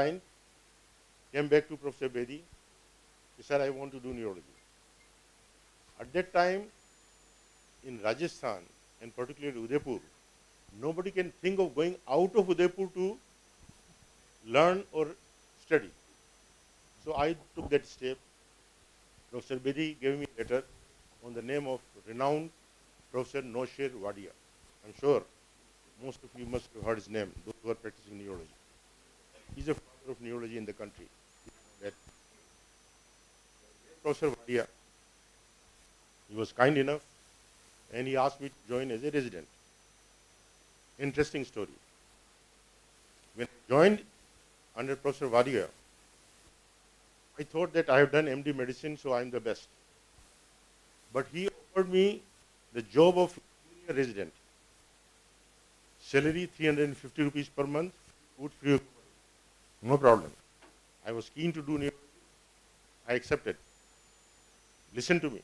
resigned, came back to Professor Bedi. He said, I want to do neurology. At that time, in Rajasthan, and particularly Udaipur, nobody can think of going out of Udaipur to learn or study. So I took that step. Professor Bedi gave me a letter on the name of renowned Professor Nosher Wadia. I'm sure most of you must have heard his name, those who are practicing neurology. He's a father of neurology in the country. That Professor Wadia, he was kind enough and he asked me to join as a resident. Interesting story. When I joined under Professor Wadia, I thought that I have done MD medicine, so I'm the best. But he offered me the job of junior resident. Salary 350 rupees per month, food free of charge. No problem. I was keen to do neurology. I accepted. Listen to me.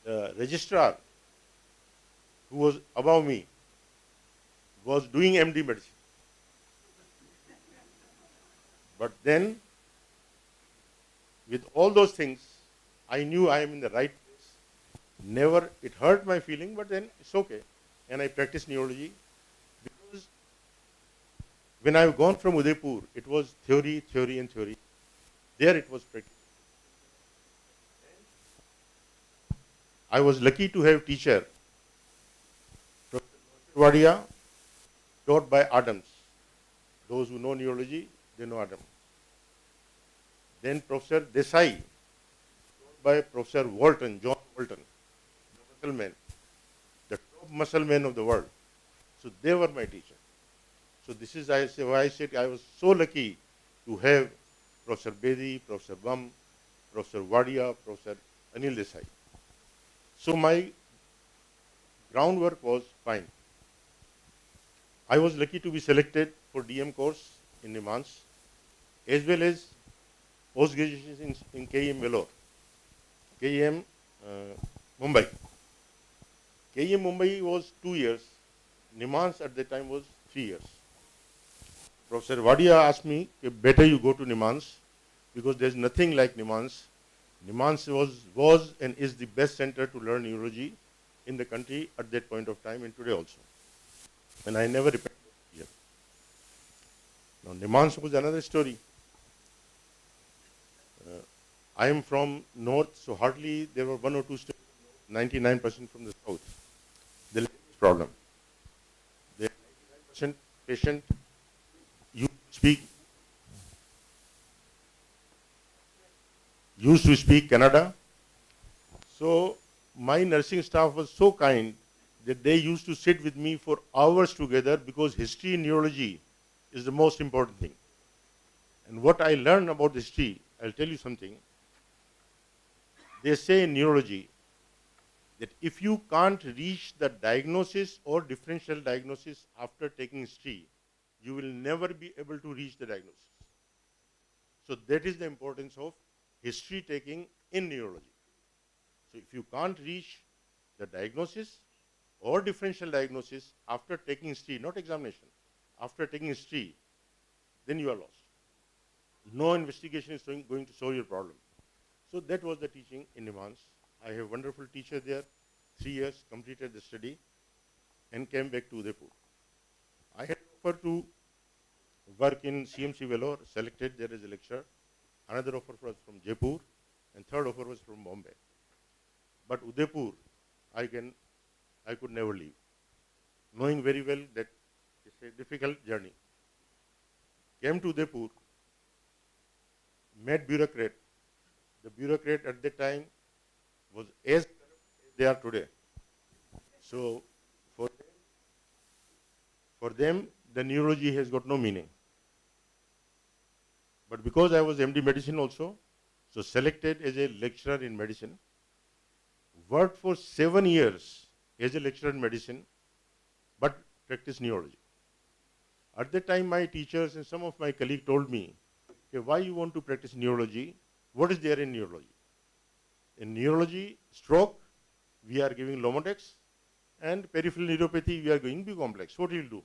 The registrar who was above me was doing MD medicine. But then, with all those things, I knew I am in the right place. Never, it hurt my feeling, but then it's okay. And I practiced neurology because when I've gone from Udaipur, it was theory, theory, and theory. There it was practice. I was lucky to have teacher, Professor Wadia, taught by Adams. Those who know neurology, they know Adams. Then Professor Desai, taught by Professor Walton, John Walton, the muscle man, the top muscle man of the world. So they were my teacher. So this is why I said I was so lucky to have Professor Bedi, Professor Bum, Professor Wadia, Professor Anil Desai. So my groundwork was fine. I was lucky to be selected for DM course in Nimans, as well as post-graduation in KEM Vellore, KEM Mumbai. KEM Mumbai was 2 years. Nimans at that time was 3 years. Professor Wadia asked me, better you go to Nimans because there's nothing like Nimans. Nimans was and is the best center to learn neurology in the country at that point of time and today also. And I never repented here. Now Nimans was another story. I am from north, so hardly there were 1 or 2 students, 99% from the south. The language problem. The 99% patient used to speak Kannada. So my nursing staff was so kind that they used to sit with me for hours together because history in neurology is the most important thing. And what I learned about history, I'll tell you something. They say in neurology that if you can't reach the diagnosis or differential diagnosis after taking history, you will never be able to reach the diagnosis. So that is the importance of history taking in neurology. So if you can't reach the diagnosis or differential diagnosis after taking history, not examination, after taking history, then you are lost. No investigation is going to solve your problem. So that was the teaching in Nimans. I have a wonderful teacher there, 3 years, completed the study, and came back to Udaipur. I had offered to work in CMC Vellore, selected there as a lecturer. Another offer was from Jaipur, and third offer was from Bombay. But Udaipur, I could never leave, knowing very well that it's a difficult journey. Came to Udaipur, met bureaucrat. The bureaucrat at that time was as they are today. So for them, the neurology has got no meaning. But because I was MD medicine also, so selected as a lecturer in medicine, worked for 7 years as a lecturer in medicine, but practiced neurology. At that time, my teachers and some of my colleagues told me, okay, why you want to practice neurology? What is there in neurology? In neurology, stroke, we are giving Lomodex, and peripheral neuropathy, we are going B complex. What will you do?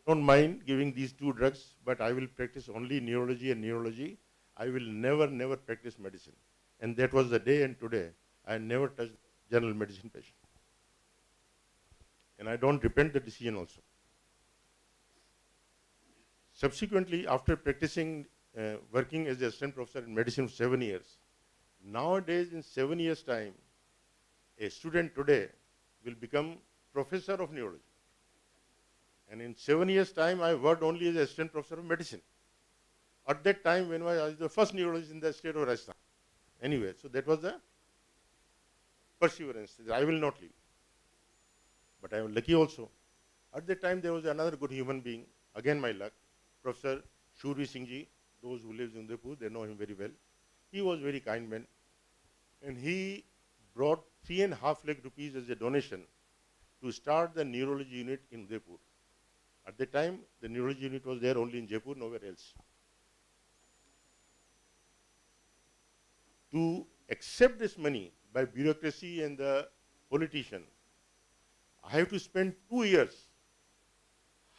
don't mind giving these two drugs, but I will practice only neurology and neurology. I will never practice medicine. And that was the day, and today I never touched general medicine patient. And I don't repent the decision also. Subsequently, after practicing, working as an assistant professor in medicine for 7 years, nowadays in 7 years' time, a student today will become professor of neurology. And in 7 years' time, I worked only as assistant professor of medicine. At that time, when I was the first neurologist in the state of Rajasthan. Anyway, so that was the perseverance. I will not leave. But I am lucky also. At that time, there was another good human being. Again, my luck. Professor Shurvi Singh ji. Those who live in UDAIPUR, they know him very well. He was a very kind man. And he brought 3.5 lakh rupees as a donation to start the neurology unit in UDAIPUR. At the time, the neurology unit was there only in Jaipur, nowhere else. To accept this money by bureaucracy and the politician, I have to spend 2 years.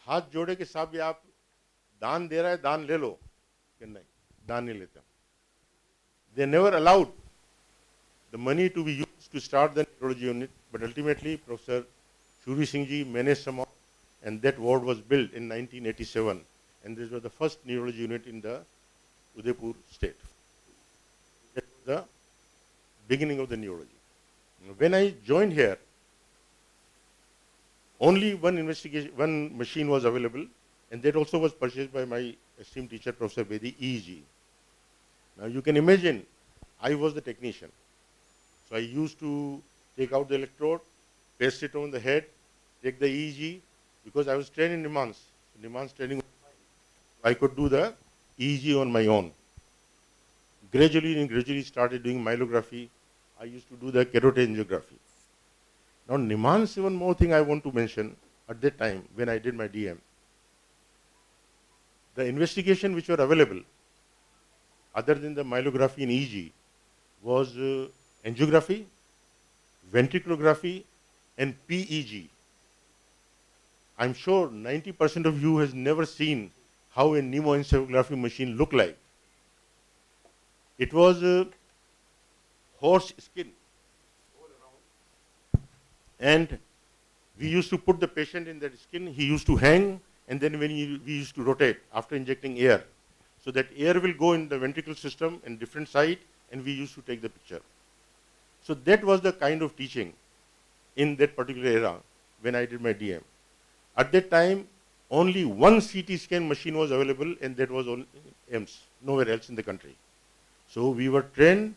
हाथ जोड़े के साहब ये आप दान दे रहा है, दान ले लो. कि नहीं, दान नहीं लेते. They never allowed the money to be used to start the neurology unit, but ultimately Professor Shuri Singh ji managed somehow, and that ward was built in 1987, and this was the first neurology unit in the Udaipur state. That was the beginning of the neurology. When I joined here, only one machine was available, and that also was purchased by my esteemed teacher, Professor Bedi, EEG. Now you can imagine, I was the technician. So I used to take out the electrode, paste it on the head, take the EEG, because I was trained in Nimans. Nimans training, I could do the EEG on my own. Gradually started doing myelography. I used to do the carotid angiography. Now Nimans, one more thing I want to mention, at that time when I did my DM, the investigation which were available, other than the myelography and EEG, was angiography, ventriculography, and PEG. I'm sure 90% of you has never seen how a pneumoencephalography machine looked like. It was horse skin all around, and we used to put the patient in that skin. He used to hang, and then when we used to rotate after injecting air, so that air will go in the ventricle system in different side, and we used to take the picture. So that was the kind of teaching in that particular era when I did my DM. At that time, only one CT scan machine was available, and that was on AIMS, nowhere else in the country. So we were trained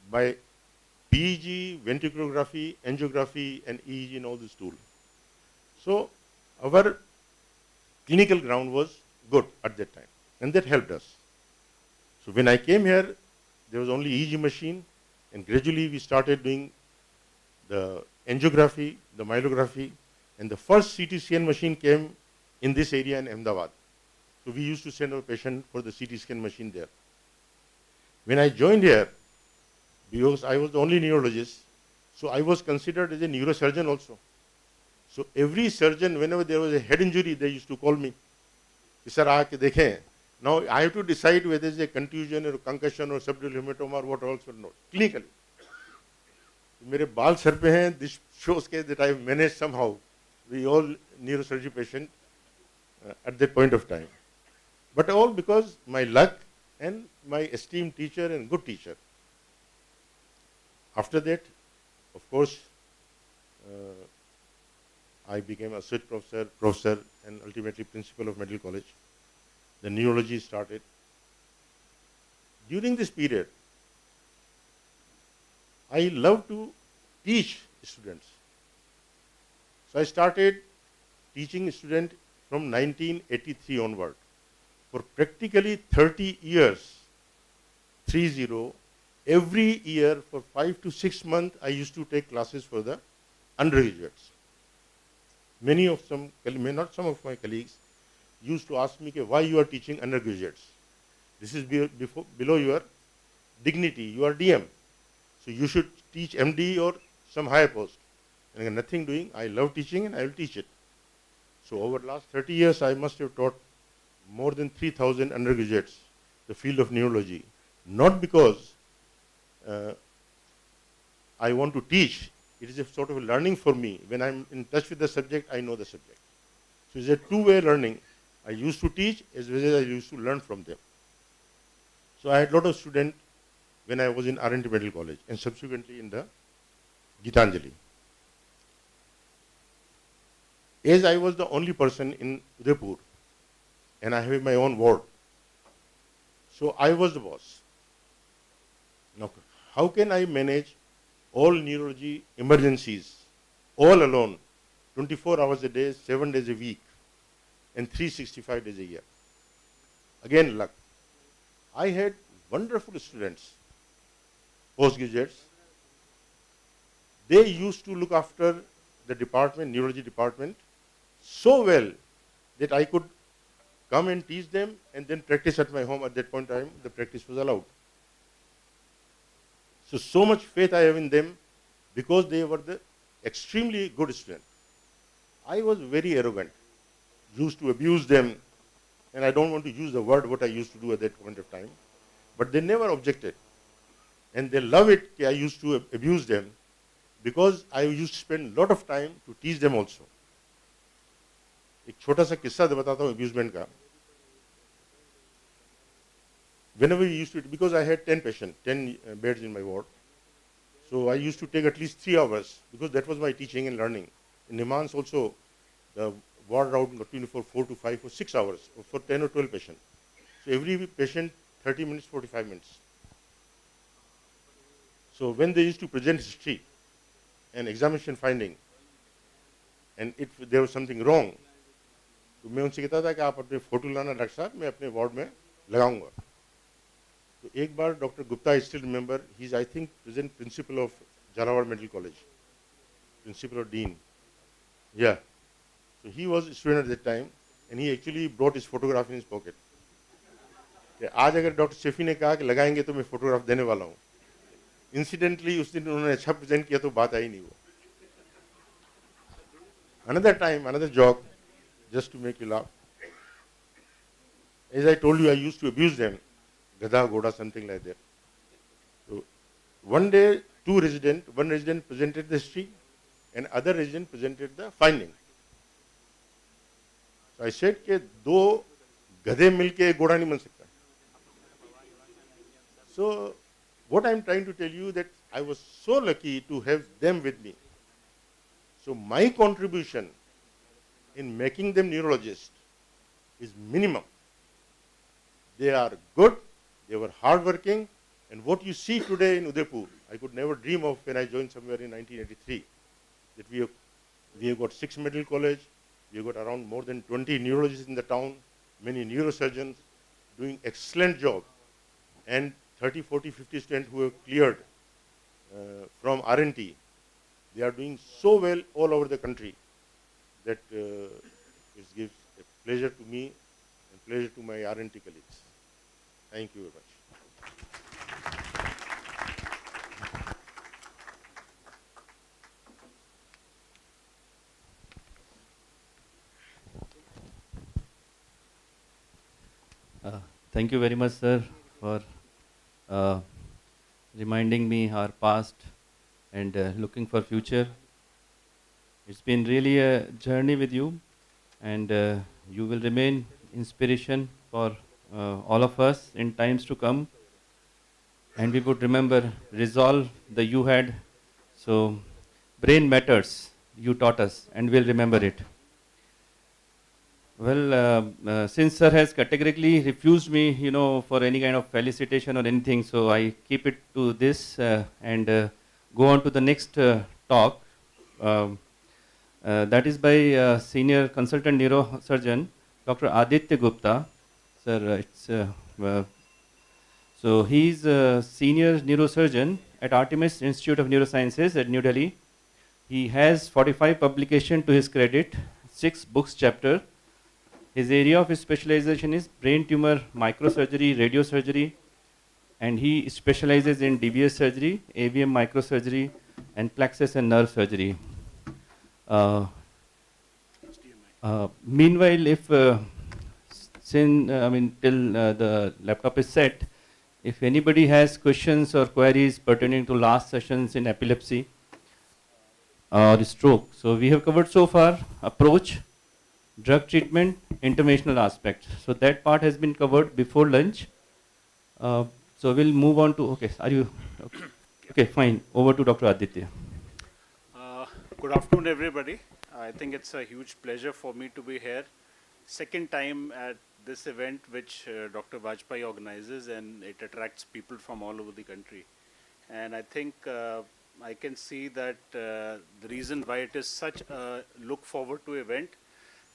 by PEG, ventriculography, angiography, and EEG and all these tools. So our clinical ground was good at that time, and that helped us. So when I came here, there was only EEG machine, and gradually we started doing the angiography, the myelography, and the first CT scan machine came in this area in Ahmedabad. So we used to send our patient for the CT scan machine there. When I joined here, because I was the only neurologist, so I was considered as a neurosurgeon also. So every surgeon, whenever there was a head injury, they used to call me. Sir, aake dekhein. Now I have to decide whether it's a contusion or concussion or subdural hematoma or what else or not, clinically. मेरे बाल sir पे हैं, this shows that I managed somehow. We all neurosurgery patient at that point of time. But all because my luck and my esteemed teacher and good teacher. After that, of course, I became associate professor, and ultimately principal of medical college. The neurology started. During this period, I love to teach students. So I started teaching students from 1983 onward. For practically 30 years, 30, every year for 5 to 6 months, I used to take classes for the undergraduates. Many of some, not some of my colleagues, used to ask me why you are teaching undergraduates. This is below your dignity. You are DM. So you should teach MD or some higher post. And I got nothing doing. I love teaching and I will teach it. So over the last 30 years, I must have taught more than 3,000 undergraduates the field of neurology. Not because I want to teach, it is a sort of a learning for me. When I'm in touch with the subject, I know the subject. So it's a two-way learning. I used to teach as well as I used to learn from them. So I had a lot of students when I was in R&T Medical College and subsequently in the Gitanjali. As I was the only person in Udaipur and I have my own ward, so I was the boss. Now, how can I manage all neurology emergencies all alone, 24 hours a day, 7 days a week, and 365 days a year? Again, luck. I had wonderful students, postgraduates. They used to look after the department, neurology department, so well that I could come and teach them and then practice at my home. At that point in time, the practice was allowed. So much faith I have in them because they were the extremely good students. I was very arrogant, used to abuse them, and I don't want to use the word what I used to do at that point of time, but they never objected. And they love it that I used to abuse them because I used to spend a lot of time to teach them also. एक छोटा सा किस्सा बताता हूँ abusement का. Whenever we used to, because I had 10 patients, 10 beds in my ward, so I used to take at least 3 hours because that was my teaching and learning. In Nimans also, the ward route got 4 to 5 for 6 hours for 10 or 12 patients. So every patient 30 minutes, 45 minutes. So when they used to present history and examination finding, and if there was something wrong, तो मैं उनसे कहता था कि आप अपने photo लाना doctor साहब, मैं अपने वार्ड में लगाऊंगा. तो एक बार doctor Gupta, I still remember, he is I think present principal of Jhalawar medical college, principal और डीन, या so he was student at that time and he actually brought his photograph in his pocket. आज अगर doctor शेफी ने कहा कि लगाएंगे तो मैं फोटोग्राफ देने वाला हूँ. इंसिडेंटली उस दिन उन्होंने अच्छा प्रेजेंट किया तो बात आई नहीं वो. Another time, another job, just to make you laugh. As I told you, I used to abuse them, Gada, Goda, something like that. So one day, one resident presented the history, and other resident presented the finding. So I said कि दो गधे मिलके घोड़ा नहीं बन सकता. So what I'm trying to tell you that I was so lucky to have them with me. So my contribution in making them neurologists is minimum. They are good, they were hardworking, and what you see today in Udaipur, I could never dream of when I joined somewhere in 1983, that we have got 6 medical college, we have got around more than 20 neurologists in the town, many neurosurgeons doing excellent job, and 30, 40, 50 students who have cleared from R&T. They are doing so well all over the country that it gives a pleasure to me and pleasure to my R&T colleagues. Thank you very much. Thank you very much, sir, for reminding me our past and looking for future. It's been really a journey with you, and you will remain inspiration for all of us in times to come. And we would remember resolve that you had. So brain matters, you taught us, and we'll remember it. Well, since sir has categorically refused me, for any kind of felicitation or anything, so I keep it to this and go on to the next talk. That is by senior consultant neurosurgeon, Dr. Aditya Gupta. Sir, so he's a senior neurosurgeon at Artemis Institute of Neurosciences at New Delhi. He has 45 publications to his credit, 6 books chapter. His area of specialization is brain tumor microsurgery, radiosurgery, and he specializes in DBS surgery, AVM microsurgery, and plexus and nerve surgery. Meanwhile, if till the laptop is set, if anybody has questions or queries pertaining to last sessions in epilepsy or stroke, so we have covered so far approach, drug treatment, interventional aspect. So that part has been covered before lunch. So we'll move on to, okay, are you, okay, okay fine, over to Dr. Aditya. Uh, Good afternoon, everybody. I think it's a huge pleasure for me to be here. Second time at this event, which Dr. Vajpayee organizes, and it attracts people from all over the country. And I think I can see that the reason why it is such a look forward to event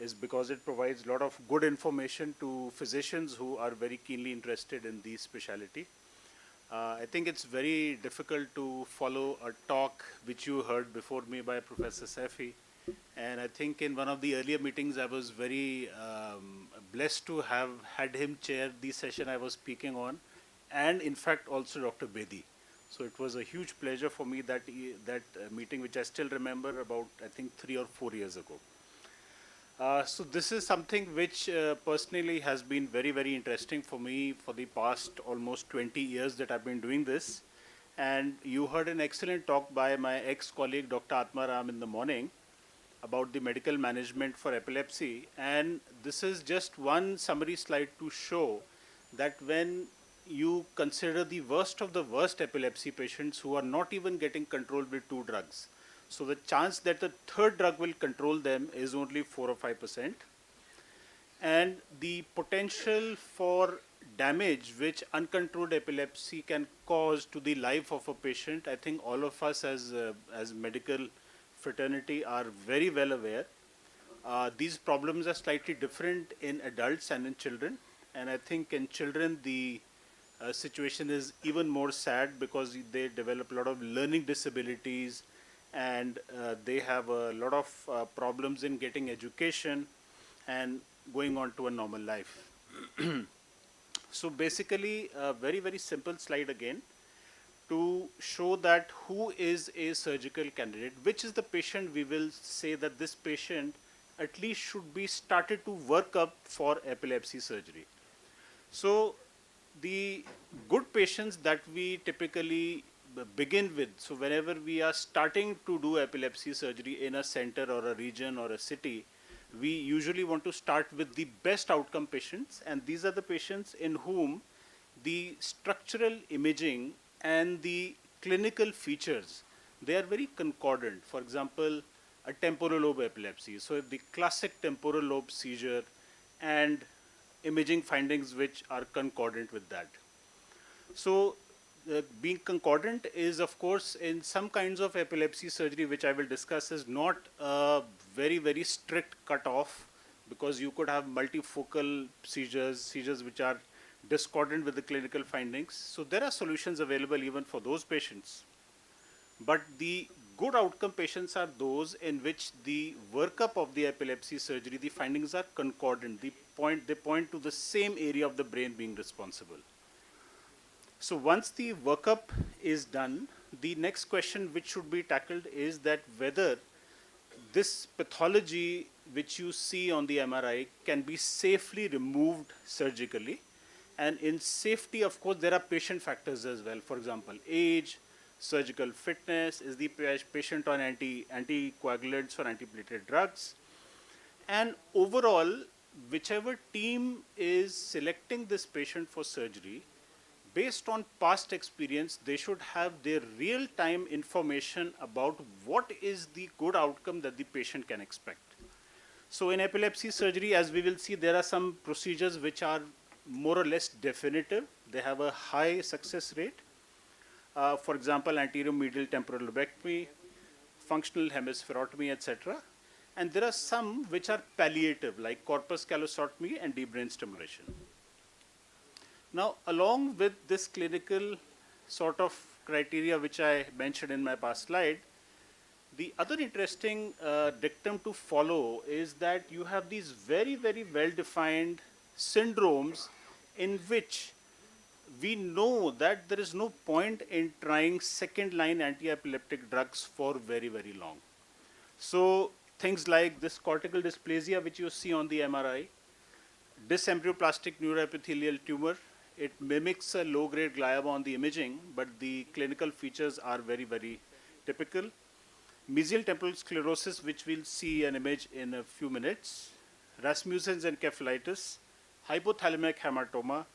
is because it provides a lot of good information to physicians who are very keenly interested in the specialty. I think it's very difficult to follow a talk which you heard before me by Professor Saifi. And I think in one of the earlier meetings, I was very blessed to have had him chair the session I was speaking on, and in fact also Dr. Bedi. So it was a huge pleasure for me that meeting, which I still remember about, I think, 3 or 4 years ago. So this is something which personally has been very, very interesting for me for the past almost 20 years that I've been doing this. And you heard an excellent talk by my ex-colleague, Dr. Atma Ram, in the morning about the medical management for epilepsy. And this is just one summary slide to show that when you consider the worst of the worst epilepsy patients who are not even getting controlled with 2 drugs, so the chance that the third drug will control them is only 4 or 5%. And the potential for damage which uncontrolled epilepsy can cause to the life of a patient, I think all of us as medical fraternity are very well aware. These problems are slightly different in adults and in children. And I think in children, the situation is even more sad because they develop a lot of learning disabilities, and they have a lot of problems in getting education and going on to a normal life. So basically, a very, very simple slide again to show that who is a surgical candidate, which is the patient we will say that this patient at least should be started to work up for epilepsy surgery. So the good patients that we typically begin with, so whenever we are starting to do epilepsy surgery in a center or a region or a city, we usually want to start with the best outcome patients, and these are the patients in whom the structural imaging and the clinical features, they are very concordant. For example, a temporal lobe epilepsy, so the classic temporal lobe seizure and imaging findings which are concordant with that. So being concordant is, of course, in some kinds of epilepsy surgery, which I will discuss, is not a very, very strict cutoff, because you could have multifocal seizures which are discordant with the clinical findings. So there are solutions available even for those patients. But the good outcome patients are those in which the workup of the epilepsy surgery, the findings are concordant. They point to the same area of the brain being responsible. So once the workup is done, the next question which should be tackled is that whether this pathology which you see on the MRI can be safely removed surgically. And in safety, of course, there are patient factors as well. For example, age, surgical fitness, is the patient on anticoagulants or antiplatelet drugs. And overall, whichever team is selecting this patient for surgery, based on past experience, they should have their real-time information about what is the good outcome that the patient can expect. So in epilepsy surgery, as we will see, there are some procedures which are more or less definitive. They have a high success rate. For example, anterior medial temporal lobectomy, functional hemispherotomy, etc. And there are some which are palliative, like corpus callosotomy and deep brain stimulation. Now, along with this clinical sort of criteria which I mentioned in my past slide, the other interesting dictum to follow is that you have these very, very well-defined syndromes in which we know that there is no point in trying second-line anti-epileptic drugs for very, very long. So things like this cortical dysplasia which you see on the MRI, dysembryoplastic neuroepithelial tumor. It mimics a low-grade glioma on the imaging, but the clinical features are very, very typical. Mesial temporal sclerosis, which we'll see an image in a few minutes. Rasmussen's encephalitis, hypothalamic hematoma,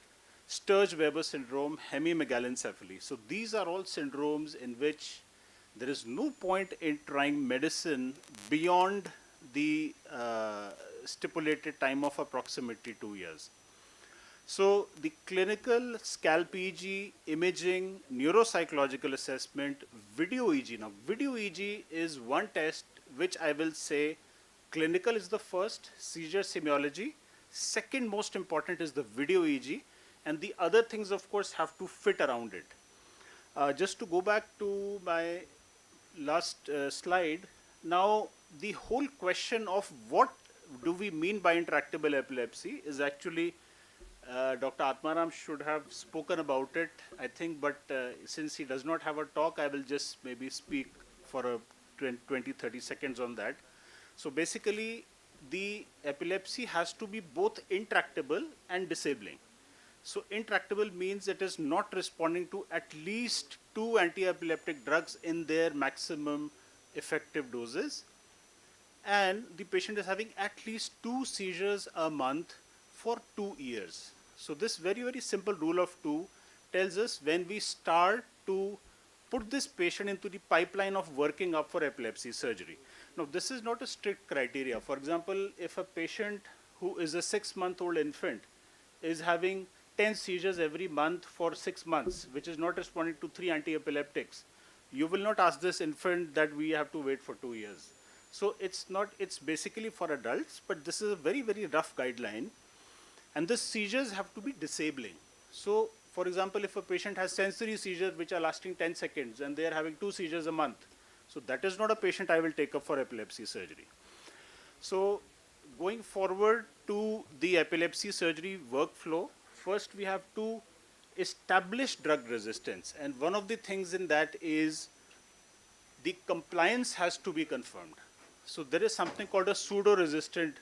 Sturge-Weber syndrome, hemimegalencephaly. So these are all syndromes in which there is no point in trying medicine beyond the stipulated time of approximately 2 years. So the clinical scalp EEG, imaging, neuropsychological assessment, video EEG. Now video EEG is one test which I will say clinical is the first, seizure semiology. Second most important is the video EEG, and the other things of course have to fit around it. Just to go back to my last slide, now the whole question of what do we mean by intractable epilepsy is actually Dr. Atmaram should have spoken about it, I think, but since he does not have a talk, I will just maybe speak for a 20-30 seconds on that. So basically, the epilepsy has to be both intractable and disabling. So intractable means it is not responding to at least 2 anti-epileptic drugs in their maximum effective doses, and the patient is having at least 2 seizures a month for 2 years. So this very, very simple rule of 2 tells us when we start to put this patient into the pipeline of working up for epilepsy surgery. Now this is not a strict criteria. For example, if a patient who is a 6-month-old infant is having 10 seizures every month for 6 months, which is not responding to 3 anti-epileptics, you will not ask this infant that we have to wait for 2 years. So it's basically for adults, but this is a very, very rough guideline. And the seizures have to be disabling. So for example, if a patient has sensory seizures which are lasting 10 seconds and they are having 2 seizures a month, so that is not a patient I will take up for epilepsy surgery. So going forward to the epilepsy surgery workflow, first we have to establish drug resistance. And one of the things in that is the compliance has to be confirmed. So there is something called a pseudo-resistant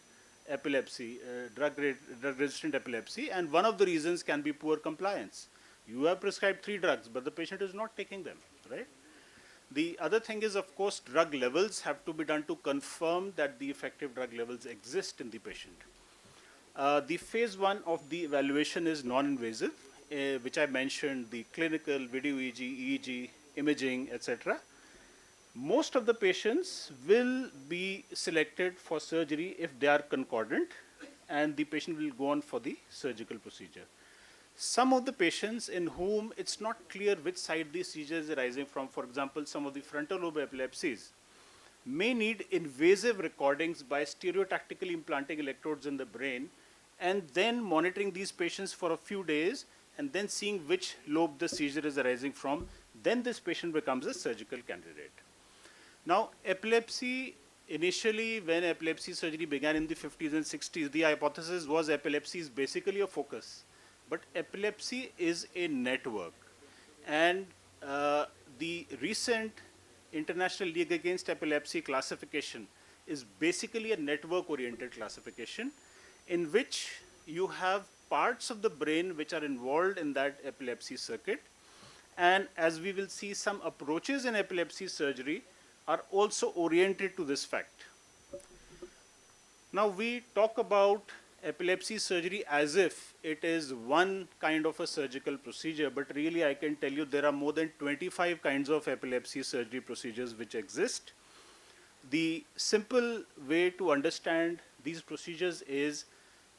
epilepsy, drug-resistant epilepsy, and one of the reasons can be poor compliance. You have prescribed 3 drugs, but the patient is not taking them, right? The other thing is, of course, drug levels have to be done to confirm that the effective drug levels exist in the patient. The phase 1 of the evaluation is non-invasive, which I mentioned, the clinical, video EEG, EEG, imaging, etc. Most of the patients will be selected for surgery if they are concordant, and the patient will go on for the surgical procedure. Some of the patients in whom it's not clear which side the seizure is arising from, for example, some of the frontal lobe epilepsies, may need invasive recordings by stereotactically implanting electrodes in the brain and then monitoring these patients for a few days and then seeing which lobe the seizure is arising from. Then this patient becomes a surgical candidate. Now, epilepsy, initially when epilepsy surgery began in the 50s and 60s, the hypothesis was epilepsy is basically a focus. But epilepsy is a network. And the recent International League Against Epilepsy classification is basically a network-oriented classification in which you have parts of the brain which are involved in that epilepsy circuit. And as we will see, some approaches in epilepsy surgery are also oriented to this fact. Now we talk about epilepsy surgery as if it is one kind of a surgical procedure, but really I can tell you there are more than 25 kinds of epilepsy surgery procedures which exist. The simple way to understand these procedures is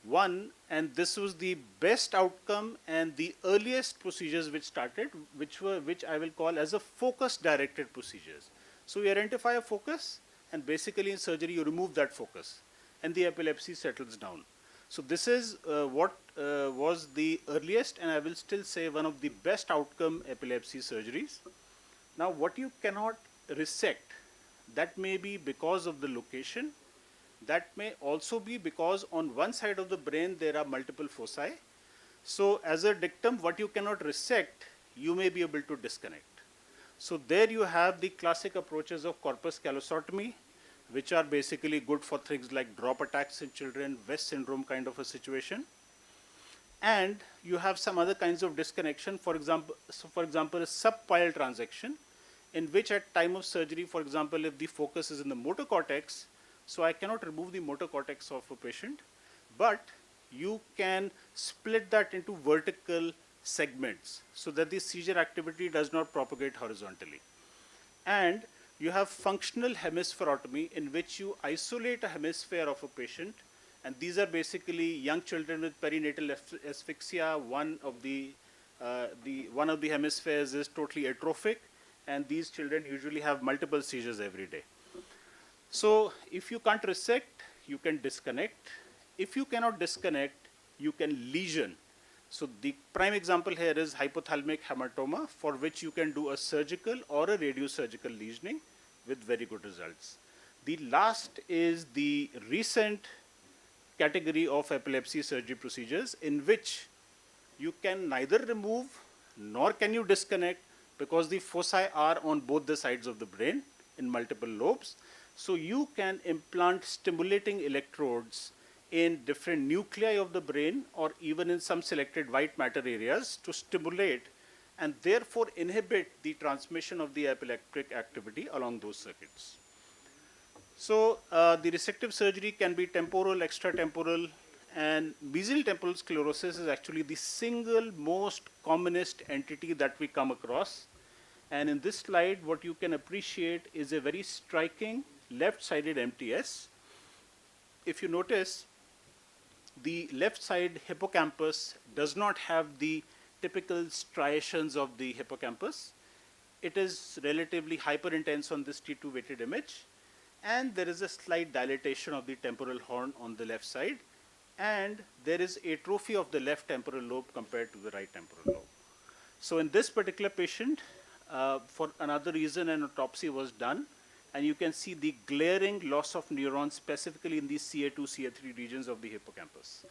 one, and this was the best outcome and the earliest procedures which started, which I will call as a focus directed procedures. So we identify a focus, and basically in surgery you remove that focus and the epilepsy settles down. So this is what was the earliest, and I will still say one of the best outcome epilepsy surgeries. Now what you cannot resect, that may be because of the location, that may also be because on one side of the brain there are multiple foci. So as a dictum, what you cannot resect, you may be able to disconnect. So there you have the classic approaches of corpus callosotomy, which are basically good for things like drop attacks in children, West syndrome kind of a situation. And you have some other kinds of disconnection, for example, a subpile transaction, in which at time of surgery, for example, if the focus is in the motor cortex, so I cannot remove the motor cortex of a patient, but you can split that into vertical segments so that the seizure activity does not propagate horizontally. And you have functional hemispherotomy, in which you isolate a hemisphere of a patient, and these are basically young children with perinatal asphyxia. One of the hemispheres is totally atrophic, and these children usually have multiple seizures every day. So if you can't resect, you can disconnect. If you cannot disconnect, you can lesion. So the prime example here is hypothalamic hematoma, for which you can do a surgical or a radiosurgical lesioning with very good results. The last is the recent category of epilepsy surgery procedures, in which you can neither remove nor can you disconnect, because the foci are on both the sides of the brain in multiple lobes. So you can implant stimulating electrodes in different nuclei of the brain, or even in some selected white matter areas, to stimulate and therefore inhibit the transmission of the epileptic activity along those circuits. So the resective surgery can be temporal, extratemporal, and mesial temporal sclerosis is actually the single most commonest entity that we come across. And in this slide, what you can appreciate is a very striking left-sided MTS. If you notice, the left side hippocampus does not have the typical striations of the hippocampus. It is relatively hyperintense on this T2 weighted image, and there is a slight dilatation of the temporal horn on the left side, and there is atrophy of the left temporal lobe compared to the right temporal lobe. So in this particular patient, for another reason, an autopsy was done, and you can see the glaring loss of neurons, specifically in the CA2, CA3 regions of the hippocampus.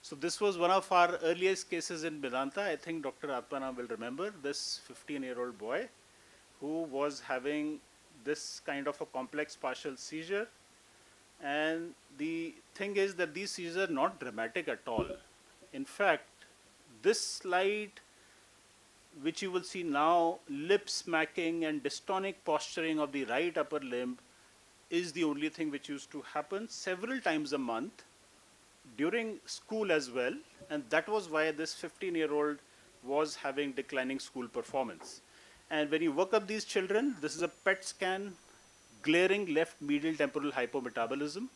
So this was one of our earliest cases in Vedanta. I think Dr. Atmana will remember this 15-year-old boy who was having this kind of a complex partial seizure. And the thing is that these seizures are not dramatic at all. In fact, this slide, which you will see now, lip smacking and dystonic posturing of the right upper limb, is the only thing which used to happen several times a month during school as well, and that was why this 15-year-old was having declining school performance. And when you work up these children, this is a PET scan, glaring left medial temporal hypometabolism.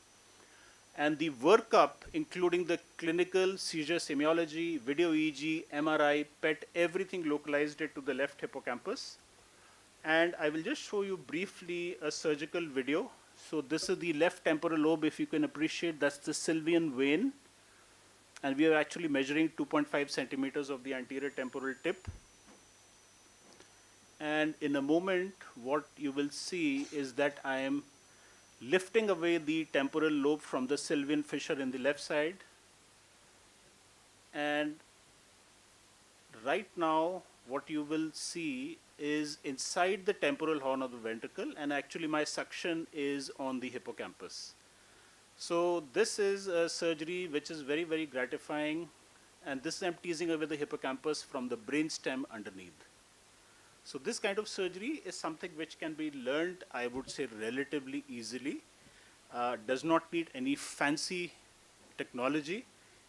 And the workup, including the clinical seizure semiology, video EEG, MRI, PET, everything localized it to the left hippocampus. And I will just show you briefly a surgical video. So this is the left temporal lobe, if you can appreciate, that's the Sylvian vein. And we are actually measuring 2.5 centimeters of the anterior temporal tip. And in a moment, what you will see is that I am lifting away the temporal lobe from the Sylvian fissure in the left side. And right now, what you will see is inside the temporal horn of the ventricle, and actually my suction is on the hippocampus. So this is a surgery which is very, very gratifying, and this I'm teasing away the hippocampus from the brainstem underneath. So this kind of surgery is something which can be learned, I would say, relatively easily. Does not need any fancy technology,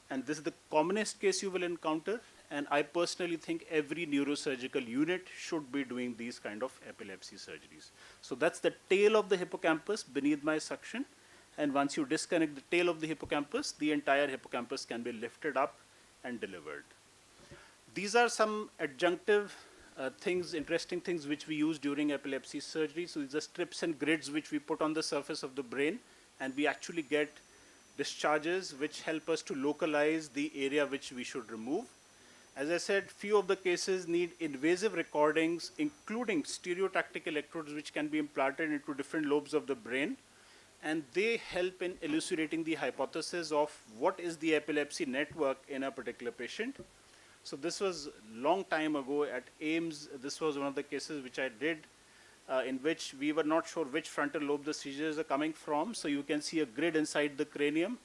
and this is the commonest case you will encounter. And I personally think every neurosurgical unit should be doing these kind of epilepsy surgeries. So that's the tail of the hippocampus beneath my suction. And once you disconnect the tail of the hippocampus, the entire hippocampus can be lifted up and delivered. These are some adjunctive things, interesting things which we use during epilepsy surgery. So these are strips and grids which we put on the surface of the brain, and we actually get discharges which help us to localize the area which we should remove. As I said, few of the cases need invasive recordings, including stereotactic electrodes which can be implanted into different lobes of the brain, and they help in elucidating the hypothesis of what is the epilepsy network in a particular patient. So this was long time ago at AIMS. This was one of the cases which I did. in which we were not sure which frontal lobe the seizures are coming from. So you can see a grid inside the cranium,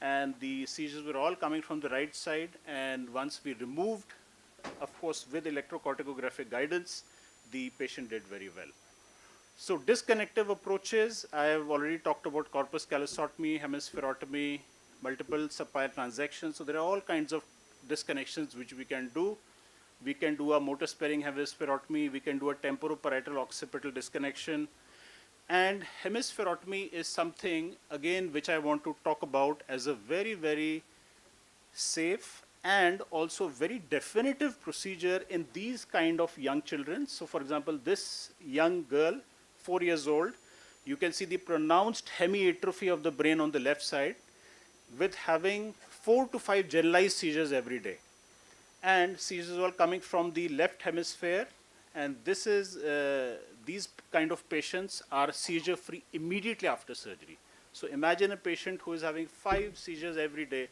and the seizures were all coming from the right side. And once we removed, of course, with electrocorticographic guidance, the patient did very well. So disconnective approaches, I have already talked about corpus callosotomy, hemispherotomy, multiple supine transactions. So there are all kinds of disconnections which we can do. We can do a motor sparing hemispherotomy, we can do a temporoparietal occipital disconnection. And hemispherotomy is something, again, which I want to talk about as a very, very safe and also very definitive procedure in these kind of young children. So for example, this young girl, 4 years old, you can see the pronounced hemiatrophy of the brain on the left side with having 4 to 5 generalized seizures every day. And seizures all coming from the left hemisphere, and this is, these kind of patients are seizure free immediately after surgery. So imagine a patient who is having 5 seizures every day.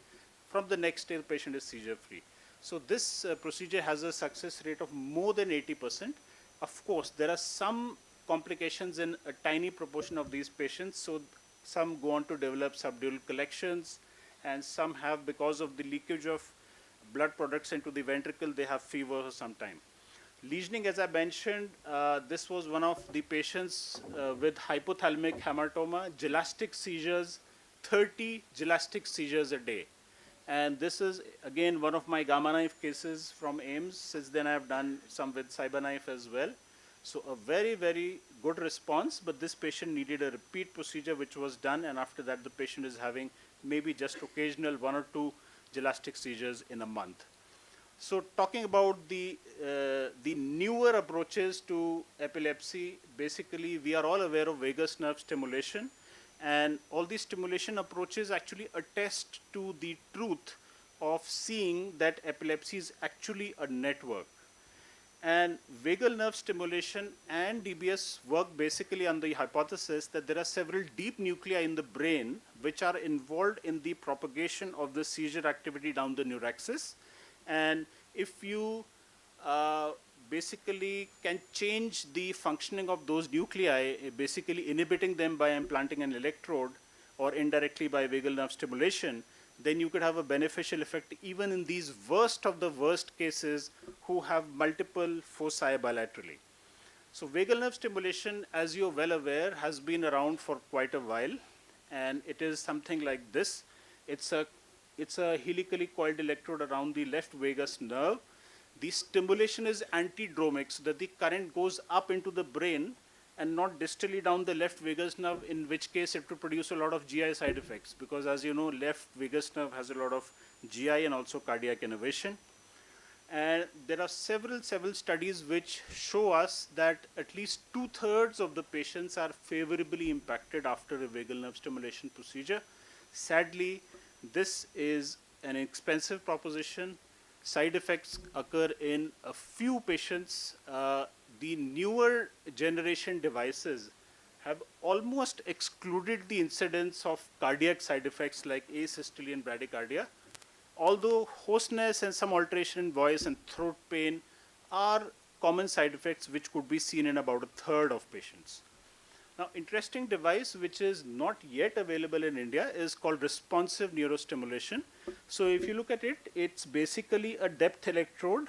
From the next day, the patient is seizure free. So this procedure has a success rate of more than 80%. Of course, there are some complications in a tiny proportion of these patients. So some go on to develop subdural collections, and some have, because of the leakage of blood products into the ventricle, they have fever for some time. Lesioning, as I mentioned, this was one of the patients with hypothalamic hamartoma, gelastic seizures, 30 gelastic seizures a day. And this is, again, one of my gamma knife cases from AIMS. Since then, I have done some with CyberKnife as well. So a very, very good response, but this patient needed a repeat procedure which was done, and after that, the patient is having maybe just occasional 1 or 2 gelastic seizures in a month. So talking about the newer approaches to epilepsy, basically we are all aware of vagus nerve stimulation, and all these stimulation approaches actually attest to the truth of seeing that epilepsy is actually a network. And vagal nerve stimulation and DBS work basically on the hypothesis that there are several deep nuclei in the brain which are involved in the propagation of the seizure activity down the neuraxis. And if you basically can change the functioning of those nuclei, basically inhibiting them by implanting an electrode or indirectly by vagal nerve stimulation, then you could have a beneficial effect even in these worst of the worst cases who have multiple foci bilaterally. So vagal nerve stimulation, as you're well aware, has been around for quite a while, and it is something like this. It's a helically coiled electrode around the left vagus nerve. The stimulation is antidromic, so that the current goes up into the brain and not distally down the left vagus nerve, in which case it will produce a lot of GI side effects, because as you know, left vagus nerve has a lot of GI and also cardiac innervation. And there are several studies which show us that at least 2/3 of the patients are favorably impacted after a vagal nerve stimulation procedure. Sadly, this is an expensive proposition. Side effects occur in a few patients. The newer generation devices have almost excluded the incidence of cardiac side effects like asystole and bradycardia, although hoarseness and some alteration in voice and throat pain are common side effects which could be seen in about 1/3 of patients. Now, interesting device which is not yet available in India is called responsive neurostimulation. So if you look at it, it's basically a depth electrode,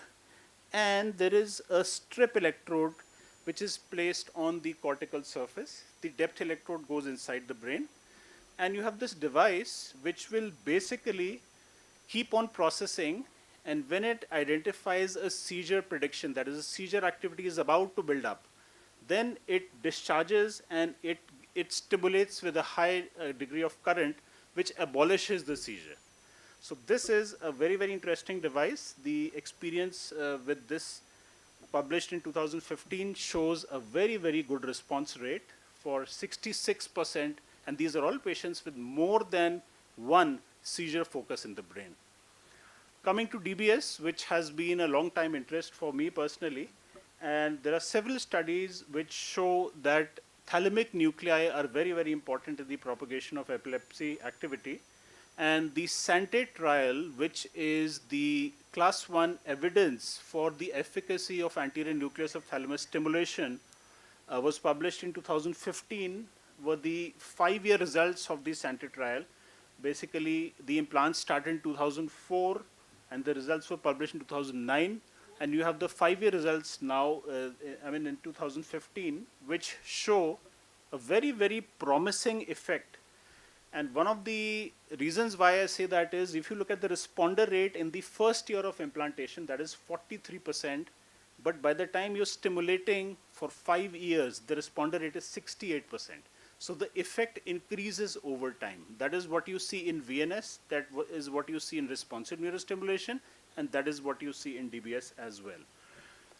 and there is a strip electrode which is placed on the cortical surface. The depth electrode goes inside the brain, and you have this device which will basically keep on processing, and when it identifies a seizure prediction, that is, a seizure activity is about to build up, then it discharges and it stimulates with a high degree of current which abolishes the seizure. So this is a very, very interesting device. The experience with this, published in 2015, shows a very, very good response rate for 66%, and these are all patients with more than one seizure focus in the brain. Coming to DBS, which has been a long time interest for me personally, and there are several studies which show that thalamic nuclei are very, very important in the propagation of epilepsy activity. And the SANTE trial, which is the class 1 evidence for the efficacy of anterior nucleus of thalamus stimulation, was published in 2015 were the 5-year results of the Sante trial. Basically, the implants started in 2004 and the results were published in 2009. And you have the 5-year results now, in 2015, which show a very, very promising effect. And one of the reasons why I say that is if you look at the responder rate in the first year of implantation, that is 43%. But by the time you're stimulating for 5 years, the responder rate is 68%. So the effect increases over time. That is what you see in VNS, that is what you see in responsive neurostimulation, and that is what you see in DBS as well.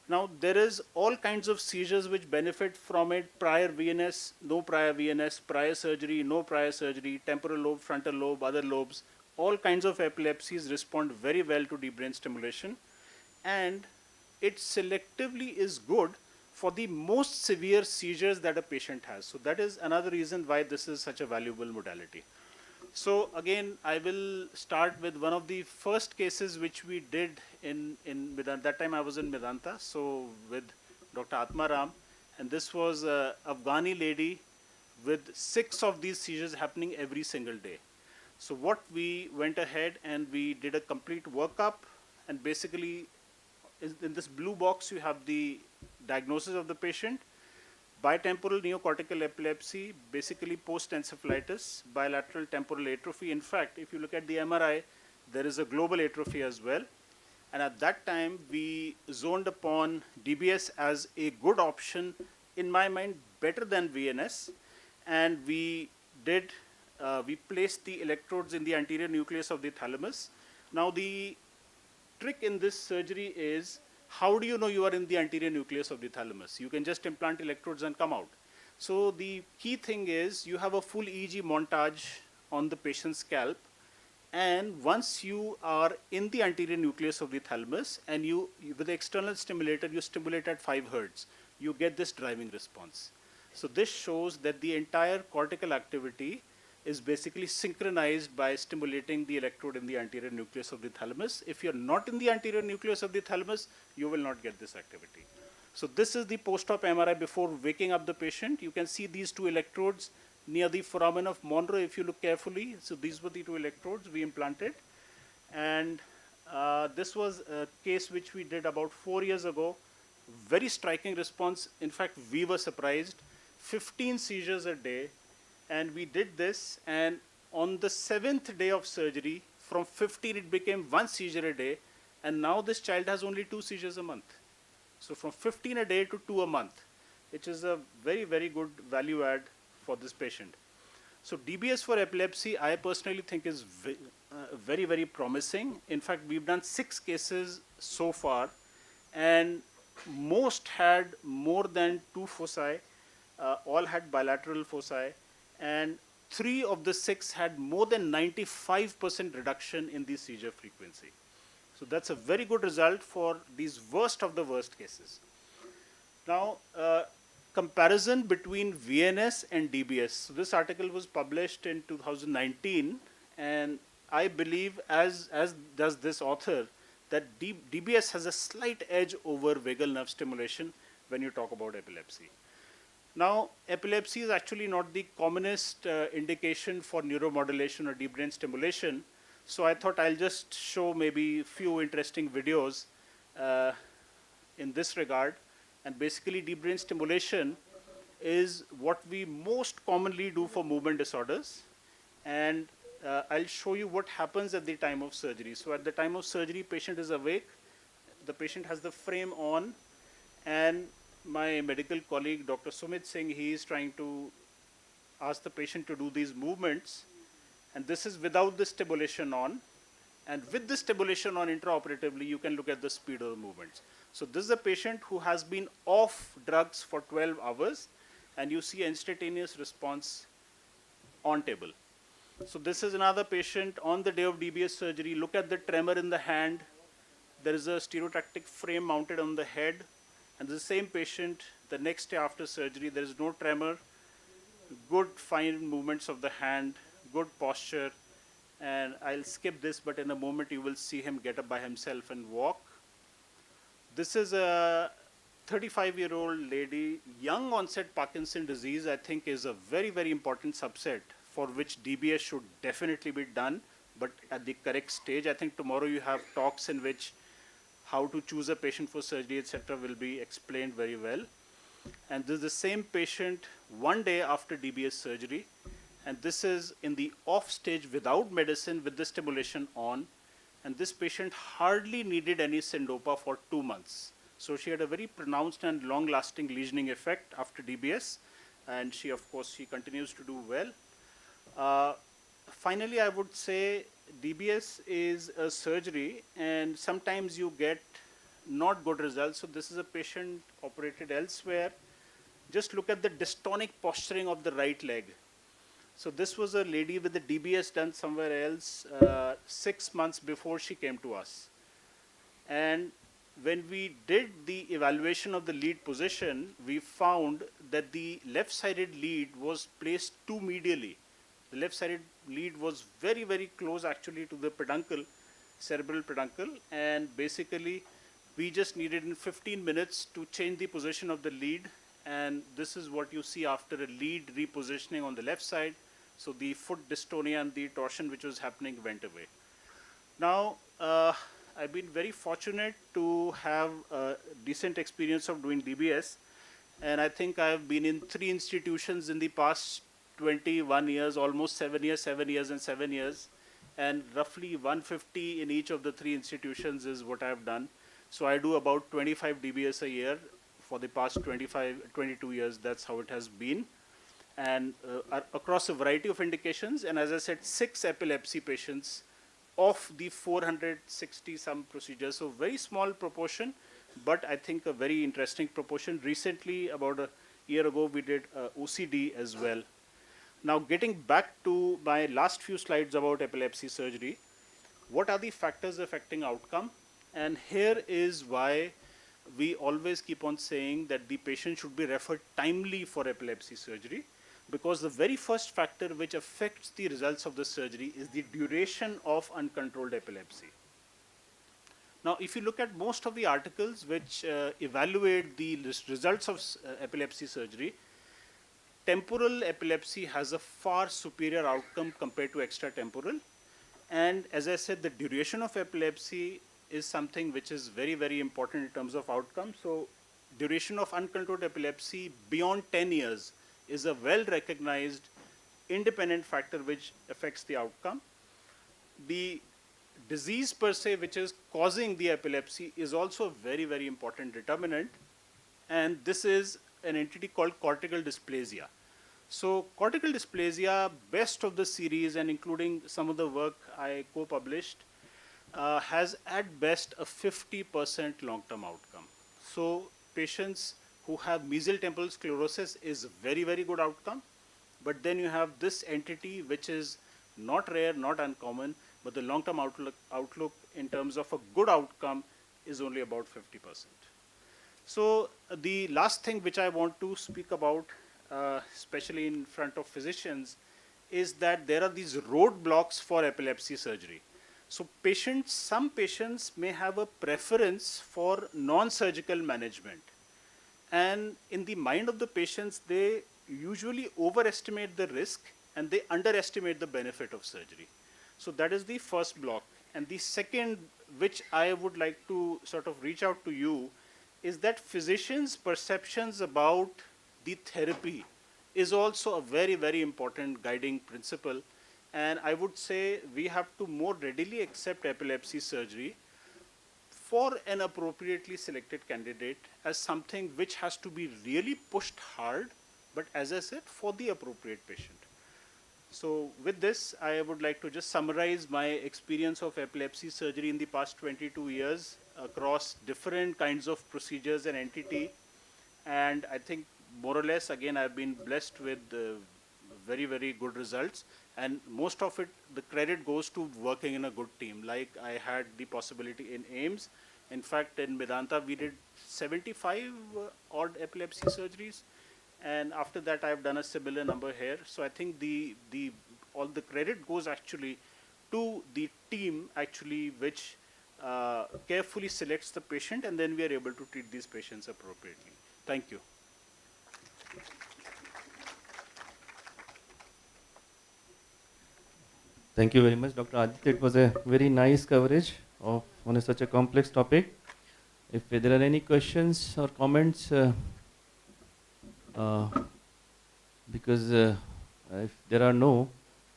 Now, there is all kinds of seizures which benefit from it: prior VNS, no prior VNS, prior surgery, no prior surgery, temporal lobe, frontal lobe, other lobes. All kinds of epilepsies respond very well to deep brain stimulation, and it selectively is good for the most severe seizures that a patient has. So that is another reason why this is such a valuable modality. So again, I will start with one of the first cases which we did in Medanta. That time I was in Medanta, so with Dr. Atmaram, and this was a Afghani lady with 6 of these seizures happening every single day. So what we went ahead and we did a complete workup, and basically in this blue box you have the diagnosis of the patient: bitemporal neocortical epilepsy, basically post-encephalitis, bilateral temporal atrophy. In fact, if you look at the MRI, there is a global atrophy as well. And at that time, we zoned upon DBS as a good option, in my mind, better than VNS. And we placed the electrodes in the anterior nucleus of the thalamus. Now, the trick in this surgery is, how do you know you are in the anterior nucleus of the thalamus? You can just implant electrodes and come out. So the key thing is you have a full EEG montage on the patient's scalp, and once you are in the anterior nucleus of the thalamus and you with the external stimulator, you stimulate at 5 hertz, you get this driving response. So this shows that the entire cortical activity is basically synchronized by stimulating the electrode in the anterior nucleus of the thalamus. If you're not in the anterior nucleus of the thalamus, you will not get this activity. So this is the post-op MRI before waking up the patient. You can see these 2 electrodes near the foramen of Monro if you look carefully. So these were the 2 electrodes we implanted. And this was a case which we did about 4 years ago. Very striking response. In fact, we were surprised. 15 seizures a day. And we did this, and on the 7th day of surgery, from 15 it became 1 seizure a day, and now this child has only 2 seizures a month. So from 15 a day to 2 a month, which is a very, very good value add for this patient. So DBS for epilepsy, I personally think is very, very promising. In fact, we've done 6 cases so far, and most had more than 2 foci, all had bilateral foci, and 3 of the 6 had more than 95% reduction in the seizure frequency. So that's a very good result for these worst of the worst cases. Now, comparison between VNS and DBS. So this article was published in 2019, and I believe, as does this author, that DBS has a slight edge over vagal nerve stimulation when you talk about epilepsy. Now, epilepsy is actually not the commonest indication for neuromodulation or deep brain stimulation. So I thought I'll just show maybe a few interesting videos in this regard. And basically, deep brain stimulation is what we most commonly do for movement disorders. And I'll show you what happens at the time of surgery. So at the time of surgery, patient is awake. The patient has the frame on, and my medical colleague, Dr. Sumit Singh, he is trying to ask the patient to do these movements. And this is without the stimulation on. And with the stimulation on intraoperatively, you can look at the speed of the movements. So this is a patient who has been off drugs for 12 hours, and you see an instantaneous response on table. So this is another patient on the day of DBS surgery. Look at the tremor in the hand. There is a stereotactic frame mounted on the head. And the same patient, the next day after surgery, there is no tremor, good fine movements of the hand, good posture. And I'll skip this, but in a moment you will see him get up by himself and walk. This is a 35-year-old lady, young onset Parkinson disease, I think is a very, very important subset for which DBS should definitely be done, but at the correct stage. I think tomorrow you have talks in which how to choose a patient for surgery, etc., will be explained very well. And this is the same patient one day after DBS surgery, and this is in the off stage without medicine with the stimulation on, and this patient hardly needed any syndopa for 2 months. So she had a very pronounced and long-lasting lesioning effect after DBS, and she, of course, she continues to do well. Finally, I would say DBS is a surgery, and sometimes you get not good results. So this is a patient operated elsewhere. Just look at the dystonic posturing of the right leg. So this was a lady with the DBS done somewhere else 6 months before she came to us. And when we did the evaluation of the lead position, we found that the left-sided lead was placed too medially. The left-sided lead was very, very close actually to the peduncle, cerebral peduncle, and basically we just needed in 15 minutes to change the position of the lead, and this is what you see after a lead repositioning on the left side. So the foot dystonia and the torsion which was happening went away. Now, I've been very fortunate to have a decent experience of doing DBS, and I think I've been in 3 institutions in the past 21 years, almost 7 years, 7 years and 7 years, and roughly 150 in each of the 3 institutions is what I've done. So I do about 25 DBS a year for the past 22 years, that's how it has been. And across a variety of indications, and as I said, 6 epilepsy patients of the 460 some procedures. So very small proportion, but I think a very interesting proportion. Recently, about a year ago, we did OCD as well. Now getting back to my last few slides about epilepsy surgery, what are the factors affecting outcome? And here is why we always keep on saying that the patient should be referred timely for epilepsy surgery, because the very first factor which affects the results of the surgery is the duration of uncontrolled epilepsy. Now, if you look at most of the articles which evaluate the results of epilepsy surgery, temporal epilepsy has a far superior outcome compared to extratemporal. And as I said, the duration of epilepsy is something which is very, very important in terms of outcome. So duration of uncontrolled epilepsy beyond 10 years is a well-recognized independent factor which affects the outcome. The disease per se which is causing the epilepsy is also a very, very important determinant. And this is an entity called cortical dysplasia. So cortical dysplasia, best of the series and including some of the work I co-published, has at best a 50% long-term outcome. So patients who have mesial temporal sclerosis is a very, very good outcome. But then you have this entity which is not rare, not uncommon, but the long-term outlook in terms of a good outcome is only about 50%. So the last thing which I want to speak about, especially in front of physicians, is that there are these roadblocks for epilepsy surgery. So patients, some patients may have a preference for non-surgical management. And in the mind of the patients, they usually overestimate the risk and they underestimate the benefit of surgery. So that is the first block. And the second, which I would like to sort of reach out to you, is that physicians' perceptions about the therapy is also a very, very important guiding principle. And I would say we have to more readily accept epilepsy surgery for an appropriately selected candidate as something which has to be really pushed hard, but as I said, for the appropriate patient. So with this, I would like to just summarize my experience of epilepsy surgery in the past 22 years across different kinds of procedures and entity. And I think more or less, again, I've been blessed with very, very good results. And most of it, the credit goes to working in a good team. Like I had the possibility in AIMS. In fact, in Medanta, we did 75 odd epilepsy surgeries. And after that, I've done a similar number here. So I think all the credit goes actually to the team actually which carefully selects the patient, and then we are able to treat these patients appropriately. Thank you. Thank you very much, Dr. Aditya. It was a very nice coverage of on such a complex topic. If there are any questions or comments, uh, because if there are no,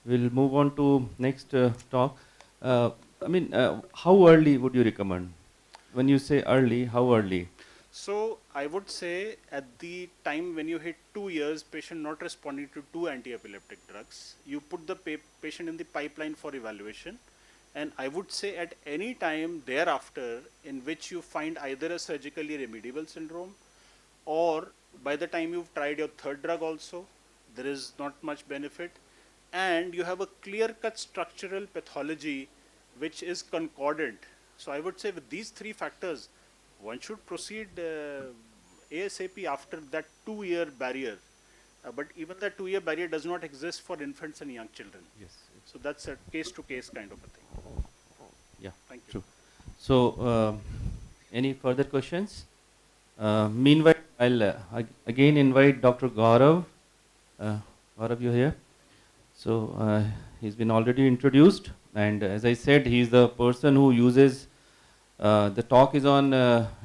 we'll move on to next talk. Uh, how early would you recommend? When you say early, how early? So I would say at the time when you hit 2 years, patient not responding to 2 anti-epileptic drugs, you put the patient in the pipeline for evaluation. And I would say at any time thereafter in which you find either a surgically remediable syndrome, or by the time you've tried your third drug also, there is not much benefit, and you have a clear-cut structural pathology which is concordant. So I would say with these three factors, one should proceed ASAP after that 2 year barrier. But even that 2 year barrier does not exist for infants and young children. Yes. So that's a case to case kind of a thing. Yeah. Thank you. True. So, any further questions? Meanwhile, I'll again invite Dr. Gaurav. Gaurav, you here? So, he's been already introduced, and as I said, he's the person who uses. The talk is on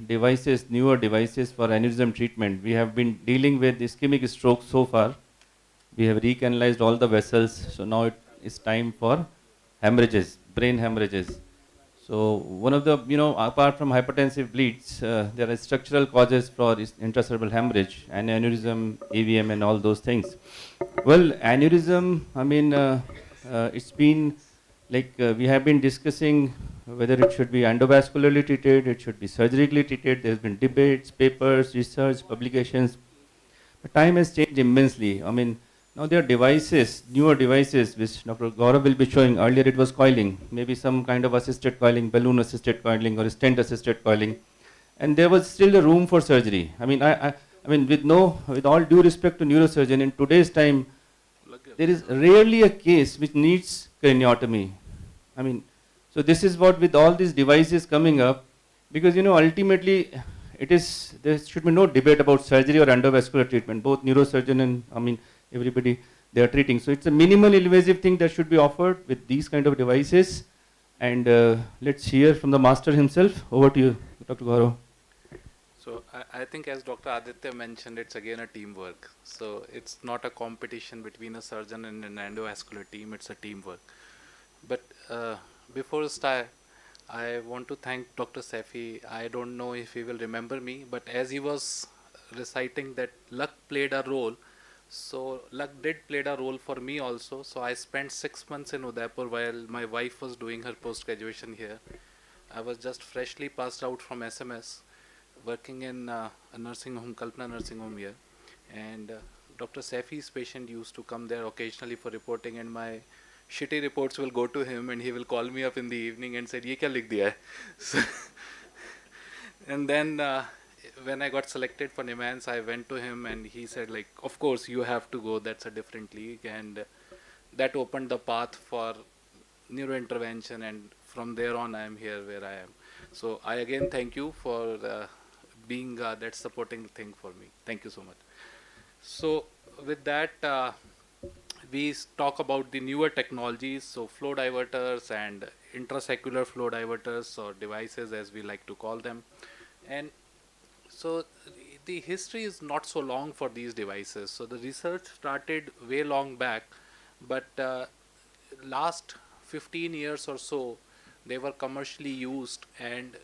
devices, newer devices for aneurysm treatment. We have been dealing with ischemic stroke so far. We have recanalized all the vessels, so now it is time for hemorrhages, brain hemorrhages. So one of the, apart from hypertensive bleeds, there are structural causes for intracerebral hemorrhage, and aneurysm, AVM, and all those things. Well, aneurysm, it's been like we have been discussing whether it should be endovascularly treated, it should be surgically treated. There's been debates, papers, research, publications. But time has changed immensely. Now there are devices, newer devices, which Dr. Gaurav will be showing. Earlier it was coiling, maybe some kind of assisted coiling, balloon assisted coiling, or stent assisted coiling. And there was still a room for surgery. With all due respect to neurosurgeon, in today's time, there is rarely a case which needs craniotomy. So this is what, with all these devices coming up, because ultimately there should be no debate about surgery or endovascular treatment. Both neurosurgeon and everybody, they are treating. So it's a minimal invasive thing that should be offered with these kind of devices. And let's hear from the master himself. Over to you, Dr. Gaurav. So I think, as Dr. Aditya mentioned, it's again a teamwork. So it's not a competition between a surgeon and an endovascular team, it's a teamwork. But before I start, I want to thank Dr. Saifi. I don't know if he will remember me, but as he was reciting that luck played a role, so luck did play a role for me also. So I spent 6 months in Udaipur while my wife was doing her post-graduation here. I was just freshly passed out from SMS, working in a nursing home, Kalpana nursing home here. And Dr. Saifi's patient used to come there occasionally for reporting, and my shitty reports will go to him, and he will call me up in the evening and say, "Ye kya likh diya hai?" So and then when I got selected for NIMANS, I went to him and he said, like, "Of course you have to go, that's a different league." And that opened the path for neurointervention, and from there on I am here where I am. So I again thank you for being that supporting thing for me. Thank you so much. So with that, we talk about the newer technologies, so flow diverters and intrasaccular flow diverters, or devices as we like to call them. And so the history is not so long for these devices. So the research started way long back, but last 15 years or so, they were commercially used, and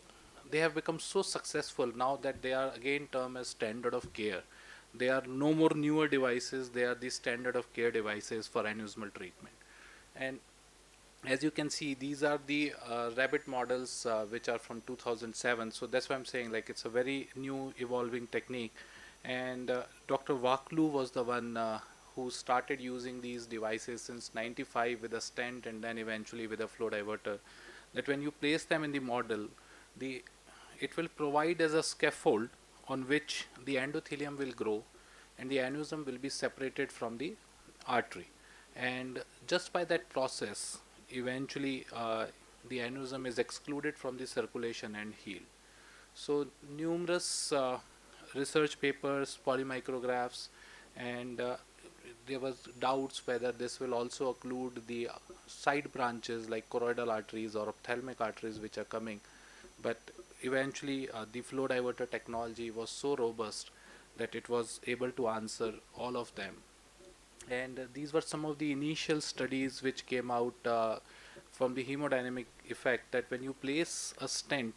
they have become so successful now that they are again termed as standard of care. They are no more newer devices, they are the standard of care devices for aneurysmal treatment. And as you can see, these are the rabbit models which are from 2007. So that's why I'm saying, like, it's a very new evolving technique. And Dr. Vaklu was the one who started using these devices since 95 with a stent, and then eventually with a flow diverter. That when you place them in the model, it will provide as a scaffold on which the endothelium will grow, and the aneurysm will be separated from the artery. And just by that process, eventually the aneurysm is excluded from the circulation and healed. So numerous research papers, polymicrographs, and there was doubts whether this will also include the side branches like choroidal arteries or ophthalmic arteries which are coming. But eventually the flow diverter technology was so robust that it was able to answer all of them. And these were some of the initial studies which came out from the hemodynamic effect, that when you place a stent,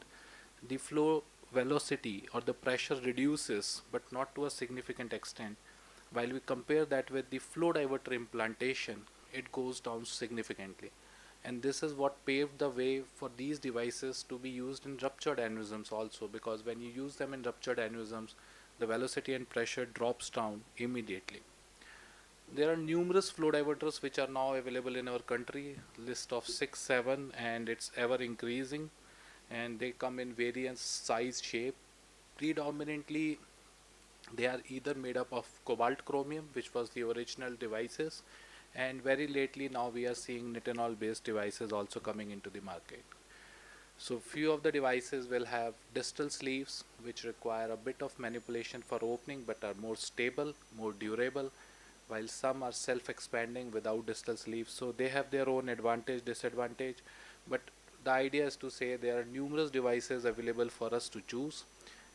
the flow velocity or the pressure reduces, but not to a significant extent. While we compare that with the flow diverter implantation, it goes down significantly. And this is what paved the way for these devices to be used in ruptured aneurysms also, because when you use them in ruptured aneurysms, the velocity and pressure drops down immediately. There are numerous flow diverters which are now available in our country, list of 6, 7, and it's ever increasing, and they come in various size, shape. Predominantly they are either made up of cobalt chromium, which was the original devices, and very lately now we are seeing nitinol based devices also coming into the market. So few of the devices will have distal sleeves which require a bit of manipulation for opening but are more stable, more durable, while some are self-expanding without distal sleeves. So they have their own advantage, disadvantage, but the idea is to say there are numerous devices available for us to choose.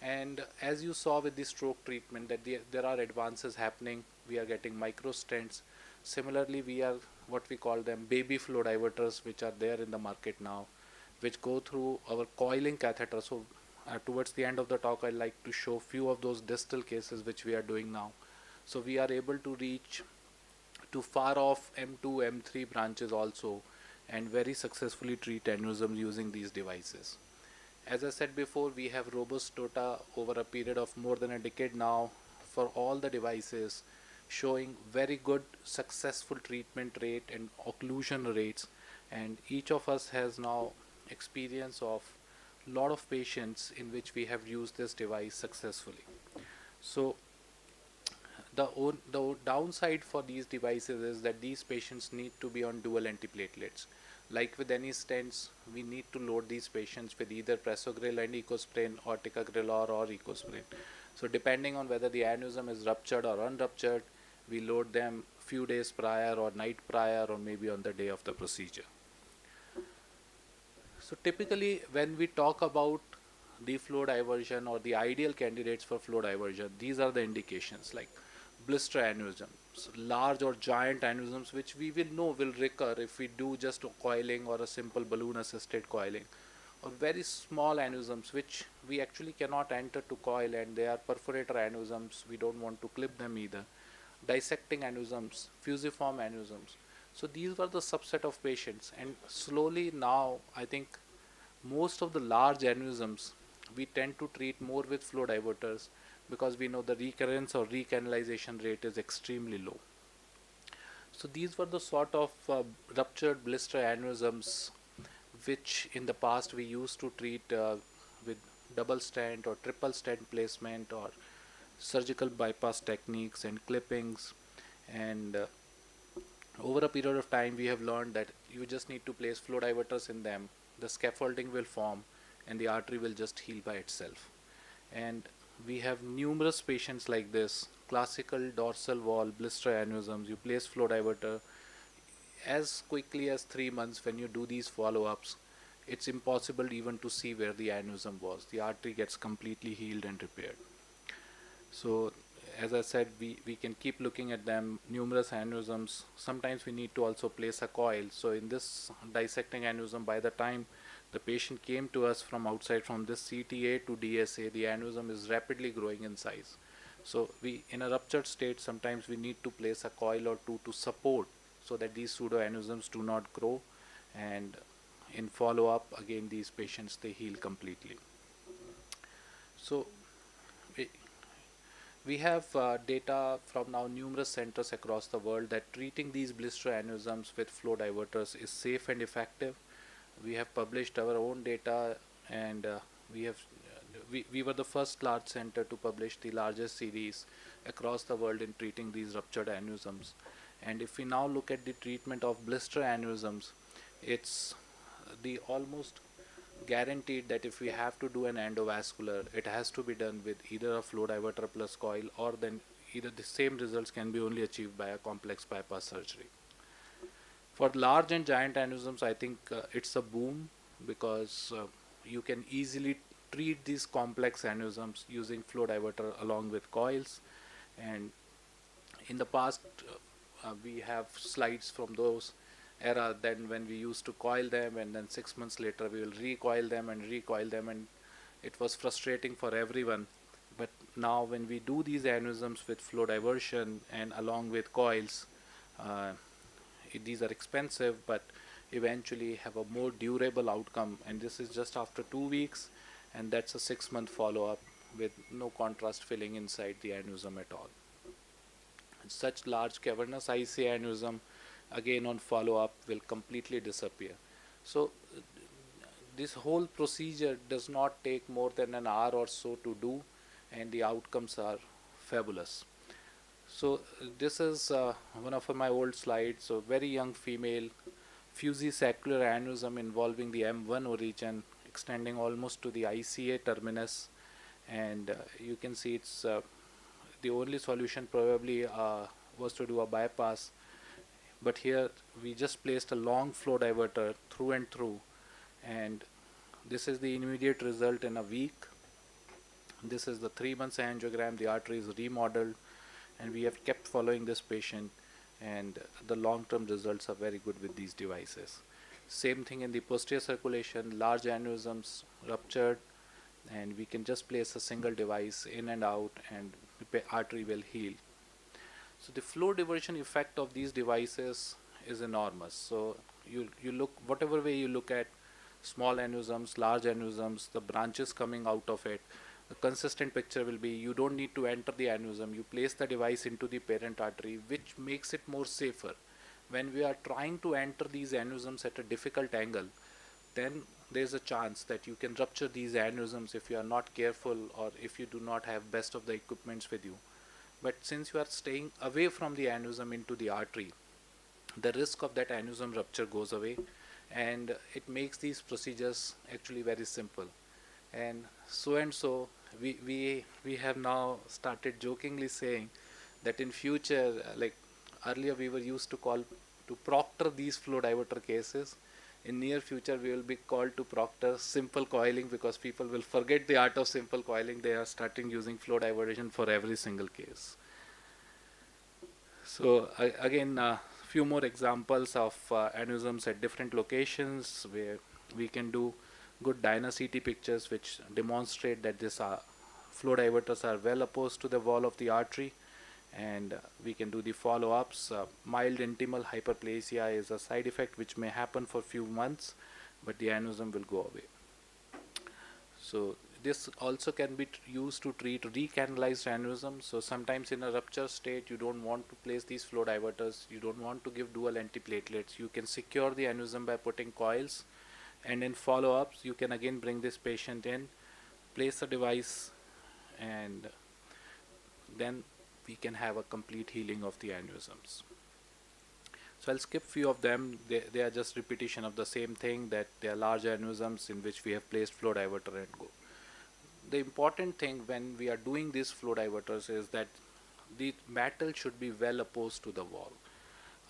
And as you saw with the stroke treatment, that there are advances happening. We are getting micro stents. Similarly, we are what we call them baby flow diverters, which are there in the market now, which go through our coiling catheter. So towards the end of the talk, I'd like to show few of those distal cases which we are doing now. So we are able to reach to far off M2, M3 branches also, and very successfully treat aneurysms using these devices. As I said before, we have robust data over a period of more than a decade now for all the devices, showing very good successful treatment rate and occlusion rates, and each of us has now experience of lot of patients in which we have used this device successfully. So the downside for these devices is that these patients need to be on dual antiplatelets. Like with any stents, we need to load these patients with either pressogrel and ecosprin or ticagrelor or ecosprin. So depending on whether the aneurysm is ruptured or unruptured, we load them few days prior or night prior or maybe on the day of the procedure. So typically when we talk about the flow diversion or the ideal candidates for flow diversion, these are the indications like blister aneurysms, large or giant aneurysms which we will know will recur if we do just a coiling or a simple balloon assisted coiling, or very small aneurysms which we actually cannot enter to coil and they are perforator aneurysms, we don't want to clip them either, dissecting aneurysms, fusiform aneurysms. So these were the subset of patients, and slowly now I think most of the large aneurysms we tend to treat more with flow diverters because we know the recurrence or recanalization rate is extremely low. So these were the sort of ruptured blister aneurysms which in the past we used to treat with double stent or triple stent placement or surgical bypass techniques and clippings. And over a period of time we have learned that you just need to place flow diverters in them, the scaffolding will form and the artery will just heal by itself. And we have numerous patients like this, classical dorsal wall blister aneurysms. You place flow diverter, as quickly as 3 months when you do these follow-ups, it's impossible even to see where the aneurysm was. The artery gets completely healed and repaired. So as I said, we can keep looking at them, numerous aneurysms. Sometimes we need to also place a coil. So in this dissecting aneurysm, by the time the patient came to us from outside, from this CTA to DSA, the aneurysm is rapidly growing in size. So we, in a ruptured state, sometimes we need to place a coil or two to support so that these pseudo aneurysms do not grow. And in follow-up, again, these patients, they heal completely. So we have data from now numerous centers across the world that treating these blister aneurysms with flow diverters is safe and effective. We have published our own data, and we were the first large center to publish the largest series across the world in treating these ruptured aneurysms. And if we now look at the treatment of blister aneurysms, it's the almost guaranteed that if we have to do an endovascular, it has to be done with either a flow diverter plus coil, or then either the same results can be only achieved by a complex bypass surgery. For large and giant aneurysms, I think it's a boom because you can easily treat these complex aneurysms using flow diverter along with coils. And in the past, we have slides from those era then when we used to coil them, and then 6 months later we will recoil them, and it was frustrating for everyone. But now when we do these aneurysms with flow diversion and along with coils, uh, these are expensive but eventually have a more durable outcome, and this is just after 2 weeks, and that's a 6-month follow-up with no contrast filling inside the aneurysm at all. Such large cavernous IC aneurysm, again on follow-up, will completely disappear. So this whole procedure does not take more than an hour or so to do, and the outcomes are fabulous. So this is one of my old slides. So very young female, fusisaccular aneurysm involving the M1 origin, extending almost to the ICA terminus, and you can see it's the only solution probably was to do a bypass. But here we just placed a long flow diverter through and through, and this is the immediate result in a week. This is the 3 months angiogram. The artery is remodeled, and we have kept following this patient, and the long-term results are very good with these devices. Same thing in the posterior circulation, large aneurysms ruptured, and we can just place a single device in and out, and the artery will heal. So the flow diversion effect of these devices is enormous. So you look, whatever way you look at small aneurysms, large aneurysms, the branches coming out of it, the consistent picture will be you don't need to enter the aneurysm. You place the device into the parent artery, which makes it more safer. When we are trying to enter these aneurysms at a difficult angle, then there's a chance that you can rupture these aneurysms if you are not careful or if you do not have best of the equipments with you. But since you are staying away from the aneurysm into the artery, the risk of that aneurysm rupture goes away, and it makes these procedures actually very simple. And so we have now started jokingly saying that in future, like earlier we were used to call to proctor these flow diverter cases. In near future we will be called to proctor simple coiling, because people will forget the art of simple coiling. They are starting using flow diversion for every single case. So again, few more examples of aneurysms at different locations where we can do good DynaCT pictures which demonstrate that this flow diverters are well opposed to the wall of the artery, and we can do the follow-ups. Mild intimal hyperplasia is a side effect which may happen for few months, but the aneurysm will go away. So this also can be used to treat recanalized aneurysm. So sometimes in a rupture state, you don't want to place these flow diverters, you don't want to give dual antiplatelets. You can secure the aneurysm by putting coils, and in follow-ups you can again bring this patient in, place a device, and then we can have a complete healing of the aneurysms. So I'll skip few of them. They are just repetition of the same thing, that they are large aneurysms in which we have placed flow diverter and go. The important thing when we are doing these flow diverters is that the metal should be well opposed to the wall.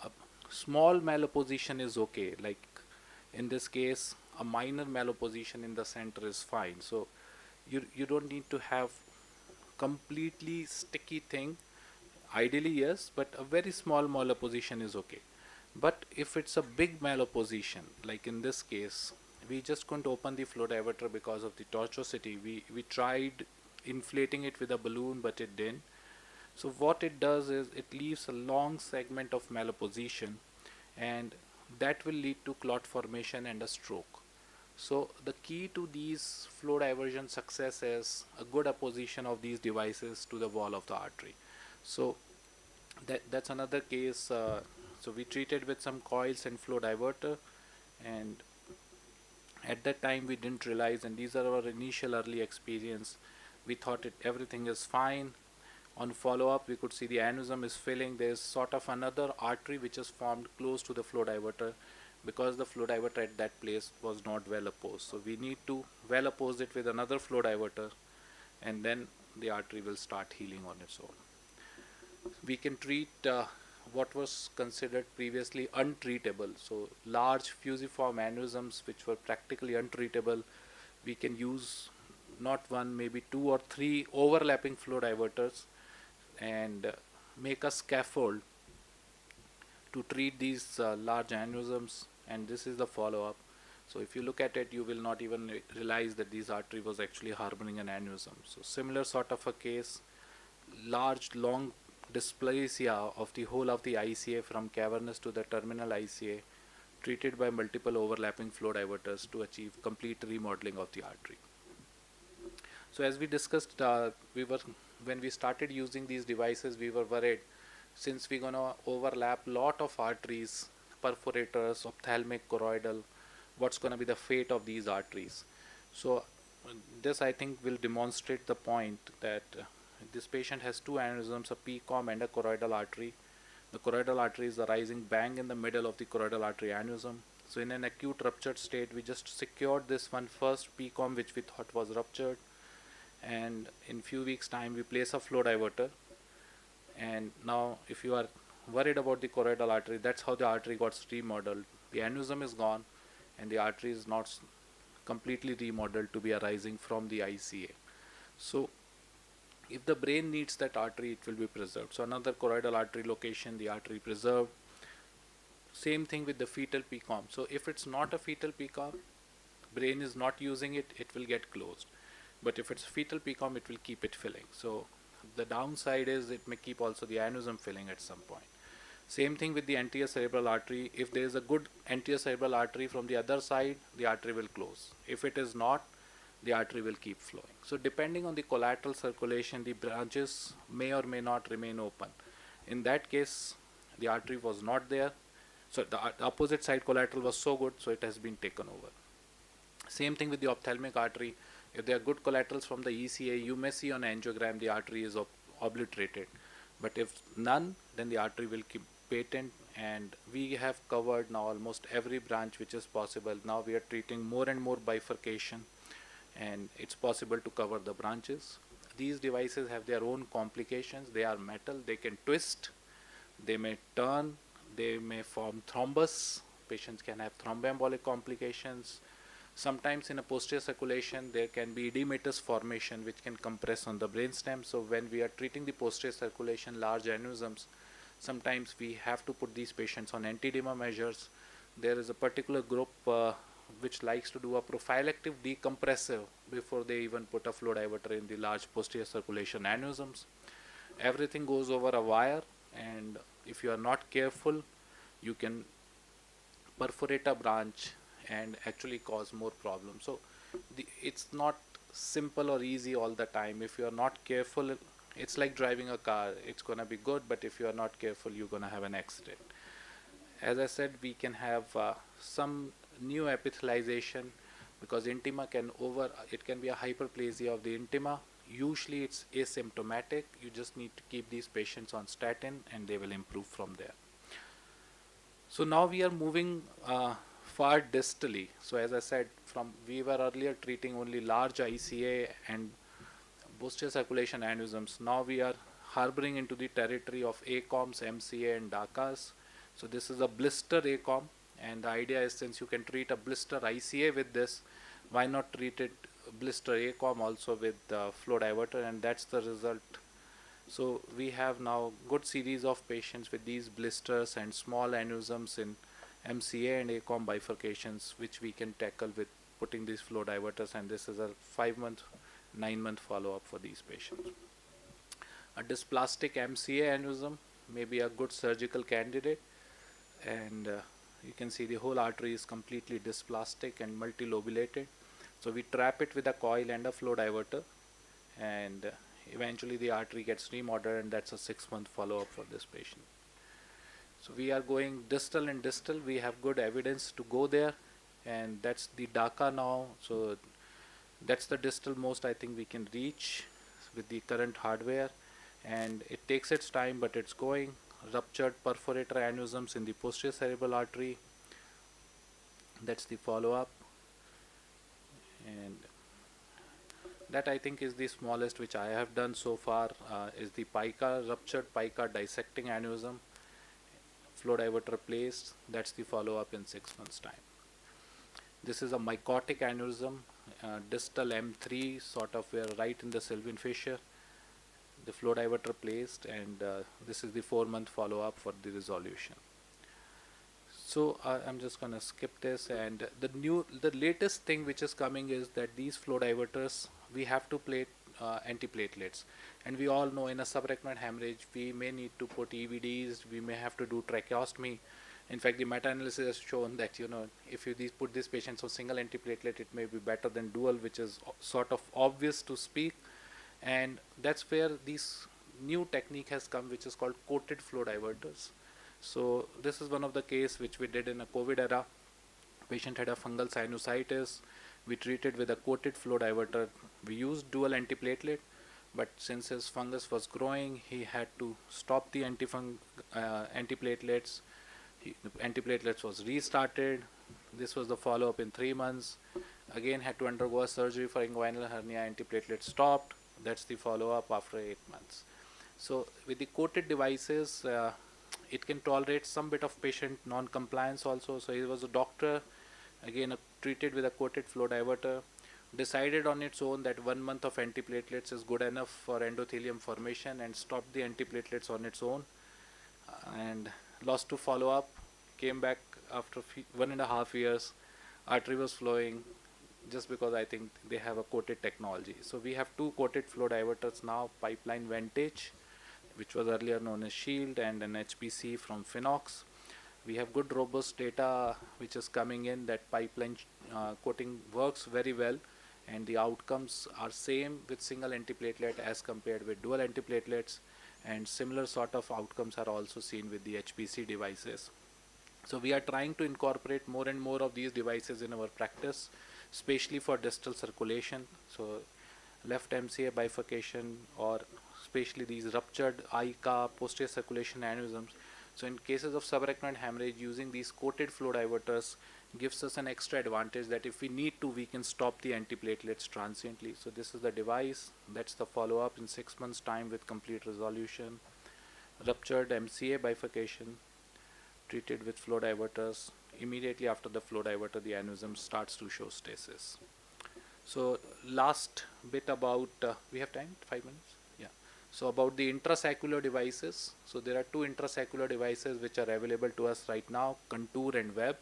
A small malopposition is okay, like in this case a minor malopposition in the center is fine. So you don't need to have completely sticky thing. Ideally yes, but a very small malopposition is okay. But if it's a big malopposition, like in this case, we just couldn't open the flow diverter because of the tortuosity. We tried inflating it with a balloon, but it didn't. So what it does is it leaves a long segment of malopposition, and that will lead to clot formation and a stroke. So the key to these flow diversion success is a good apposition of these devices to the wall of the artery. So that's another case. So we treated with some coils and flow diverter, and at that time we didn't realize, and these are our initial early experience, we thought everything is fine. On follow-up we could see the aneurysm is filling. There's sort of another artery which is formed close to the flow diverter, because the flow diverter at that place was not well opposed. So we need to well oppose it with another flow diverter, and then the artery will start healing on its own. We can treat what was considered previously untreatable, so large fusiform aneurysms which were practically untreatable. We can use not one, maybe two or three overlapping flow diverters and make a scaffold to treat these large aneurysms, and this is the follow-up. So if you look at it, you will not even realize that this artery was actually harboring an aneurysm. So similar sort of a case, large long dysplasia of the whole of the ICA from cavernous to the terminal ICA, treated by multiple overlapping flow diverters to achieve complete remodeling of the artery. So as we discussed, when we started using these devices, we were worried, since we're gonna overlap lot of arteries, perforators, ophthalmic, choroidal, what's gonna be the fate of these arteries? So this, I think, will demonstrate the point that this patient has two aneurysms, a PCOM and a choroidal artery. The choroidal artery is arising bang in the middle of the choroidal artery aneurysm. So in an acute ruptured state, we just secured this one first PCOM which we thought was ruptured, and in few weeks time we place a flow diverter. And now if you are worried about the choroidal artery, that's how the artery got remodeled. The aneurysm is gone and the artery is not completely remodeled to be arising from the ICA. So if the brain needs that artery, it will be preserved. So another choroidal artery location, the artery preserved. Same thing with the fetal PCOM. So if it's not a fetal PCOM, brain is not using it, it will get closed. But if it's fetal PCOM, it will keep it filling. So the downside is it may keep also the aneurysm filling at some point. Same thing with the anterior cerebral artery. If there is a good anterior cerebral artery from the other side, the artery will close. If it is not, the artery will keep flowing. So depending on the collateral circulation, the branches may or may not remain open. In that case, the artery was not there. So the opposite side collateral was so good, so it has been taken over. Same thing with the ophthalmic artery. If there are good collaterals from the ECA, you may see on angiogram the artery is obliterated. But if none, then the artery will keep patent, and we have covered now almost every branch which is possible. Now we are treating more and more bifurcation, and it's possible to cover the branches. These devices have their own complications. They are metal, they can twist, they may turn, they may form thrombus. Patients can have thromboembolic complications. Sometimes in a posterior circulation there can be edematous formation which can compress on the brainstem. So when we are treating the posterior circulation large aneurysms, sometimes we have to put these patients on anti-edema measures. There is a particular group which likes to do a prophylactic decompressive before they even put a flow diverter in the large posterior circulation aneurysms. Everything goes over a wire, and if you are not careful, you can perforate a branch and actually cause more problems. So it's not simple or easy all the time. If you are not careful, it's like driving a car. It's going to be good, but if you are not careful, you're going to have an accident. As I said, we can have some new epithelization, because intima it can be a hyperplasia of the intima. Usually it's asymptomatic. You just need to keep these patients on statin and they will improve from there. So now we are moving far distally. So as I said, we were earlier treating only large ICA and posterior circulation aneurysms. Now we are harboring into the territory of ACOMs, MCA and DACAs. So this is a blister ACOM, and the idea is, since you can treat a blister ICA with this, why not treat it blister ACOM also with flow diverter, and that's the result. So we have now good series of patients with these blisters and small aneurysms in MCA and ACOM bifurcations, which we can tackle with putting these flow diverters, and this is a 5-month, 9-month follow-up for these patients. A dysplastic MCA aneurysm may be a good surgical candidate, and you can see the whole artery is completely dysplastic and multilobulated. So we trap it with a coil and a flow diverter, and eventually the artery gets remodeled, and that's a 6-month follow-up for this patient. So we are going distal and distal. We have good evidence to go there, and that's the DACA now. So that's the distal most I think we can reach with the current hardware, and it takes its time, but it's going. Ruptured perforator aneurysms in the posterior cerebral artery, That's the follow-up, and that I think is the smallest which I have done so far. Is the pica, ruptured pica dissecting aneurysm, flow diverter placed. That's the follow-up in 6 months' time. This is a mycotic aneurysm, distal M3, sort of where right in the Sylvian fissure. The flow diverter placed, and this is the 4-month follow-up for the resolution. So I'm just gonna skip this, and the latest thing which is coming is that these flow diverters, we have to plate antiplatelets, and we all know in a subarachnoid hemorrhage we may need to put EVDs, we may have to do tracheostomy. In fact, the meta-analysis has shown that if you put these patients on single antiplatelet, it may be better than dual, which is sort of obvious to speak, and that's where this new technique has come, which is called coated flow diverters. So this is one of the case which we did in a COVID era. Patient had a fungal sinusitis. We treated with a coated flow diverter. We used dual antiplatelet, but since his fungus was growing, he had to stop the antiplatelets. The antiplatelets was restarted. This was the follow-up in 3 months. Again had to undergo a surgery for inguinal hernia. Antiplatelets stopped. That's the follow-up after 8 months. So with the coated devices, it can tolerate some bit of patient non-compliance also. So he was a doctor, again treated with a coated flow diverter, decided on its own that 1 month of antiplatelets is good enough for endothelium formation and stopped the antiplatelets on its own, and lost to follow-up, came back after 1.5 years, artery was flowing, just because I think they have a coated technology. So we have 2 coated flow diverters now, Pipeline Vantage, which was earlier known as Shield, and an HPC from Phenox. We have good robust data which is coming in that pipeline coating works very well, and the outcomes are same with single antiplatelet as compared with dual antiplatelets, and similar sort of outcomes are also seen with the HPC devices. So we are trying to incorporate more and more of these devices in our practice, especially for distal circulation. So left MCA bifurcation, or especially these ruptured ICA posterior circulation aneurysms. So in cases of subarachnoid hemorrhage, using these coated flow diverters gives us an extra advantage that if we need to, we can stop the antiplatelets transiently. So this is the device. That's the follow-up in 6 months' time with complete resolution. Ruptured MCA bifurcation, treated with flow diverters. Immediately after the flow diverter, the aneurysm starts to show stasis. So last bit about, we have time, 5 minutes? Yeah. So about the intrasaccular devices. So there are 2 intrasaccular devices which are available to us right now, Contour and Web.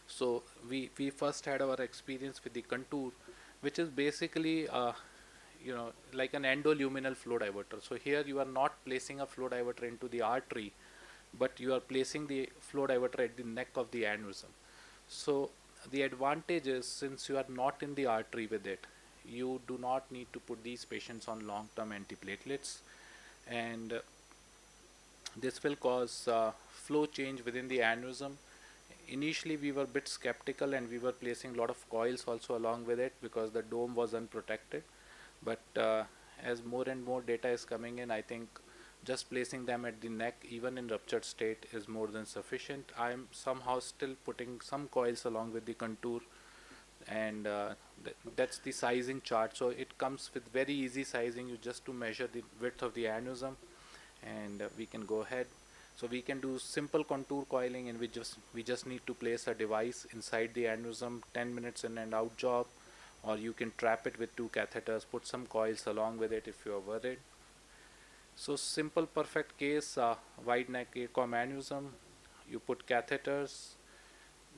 So we first had our experience with the Contour, which is basically like an endoluminal flow diverter. So here you are not placing a flow diverter into the artery, but you are placing the flow diverter at the neck of the aneurysm. So the advantage is, since you are not in the artery with it, you do not need to put these patients on long-term antiplatelets, and this will cause flow change within the aneurysm. Initially we were a bit skeptical, and we were placing a lot of coils also along with it because the dome was unprotected, but as more and more data is coming in, I think just placing them at the neck, even in ruptured state, is more than sufficient. I am somehow still putting some coils along with the Contour, and that's the sizing chart. So it comes with very easy sizing. You just to measure the width of the aneurysm, and we can go ahead. So we can do simple Contour coiling, and we just need to place a device inside the aneurysm, 10 minutes in and out job, or you can trap it with 2 catheters, put some coils along with it if you are worried. So simple perfect case, wide neck ACOM aneurysm, you put catheters,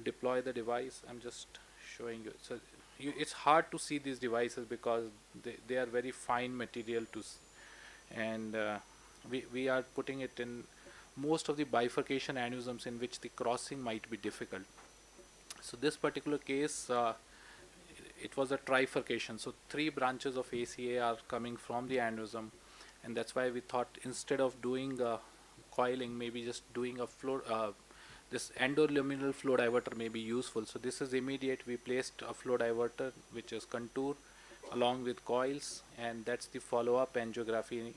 deploy the device. I'm just showing you. So it's hard to see these devices because they are very fine material and we are putting it in most of the bifurcation aneurysms in which the crossing might be difficult. So this particular case, it was a trifurcation. So 3 branches of ACA are coming from the aneurysm, and that's why we thought instead of doing coiling, maybe just doing a flow, this endoluminal flow diverter may be useful. So this is immediate. We placed a flow diverter which is Contour along with coils, and that's the follow-up angiography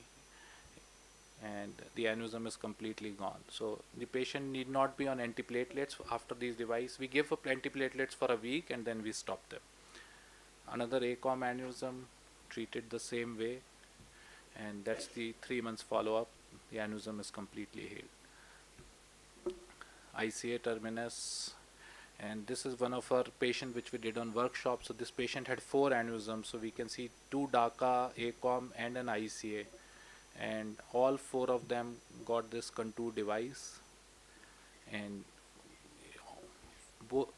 and the aneurysm is completely gone. So the patient need not be on antiplatelets after these device. We give up antiplatelets for a week and then we stop them. Another ACOM aneurysm treated the same way, and that's the 3 months follow-up. The aneurysm is completely healed. ICA terminus, and this is one of our patient which we did on workshop. So this patient had 4 aneurysms, so we can see 2 DACA, ACOM and an ICA, and all 4 of them got this contour device, and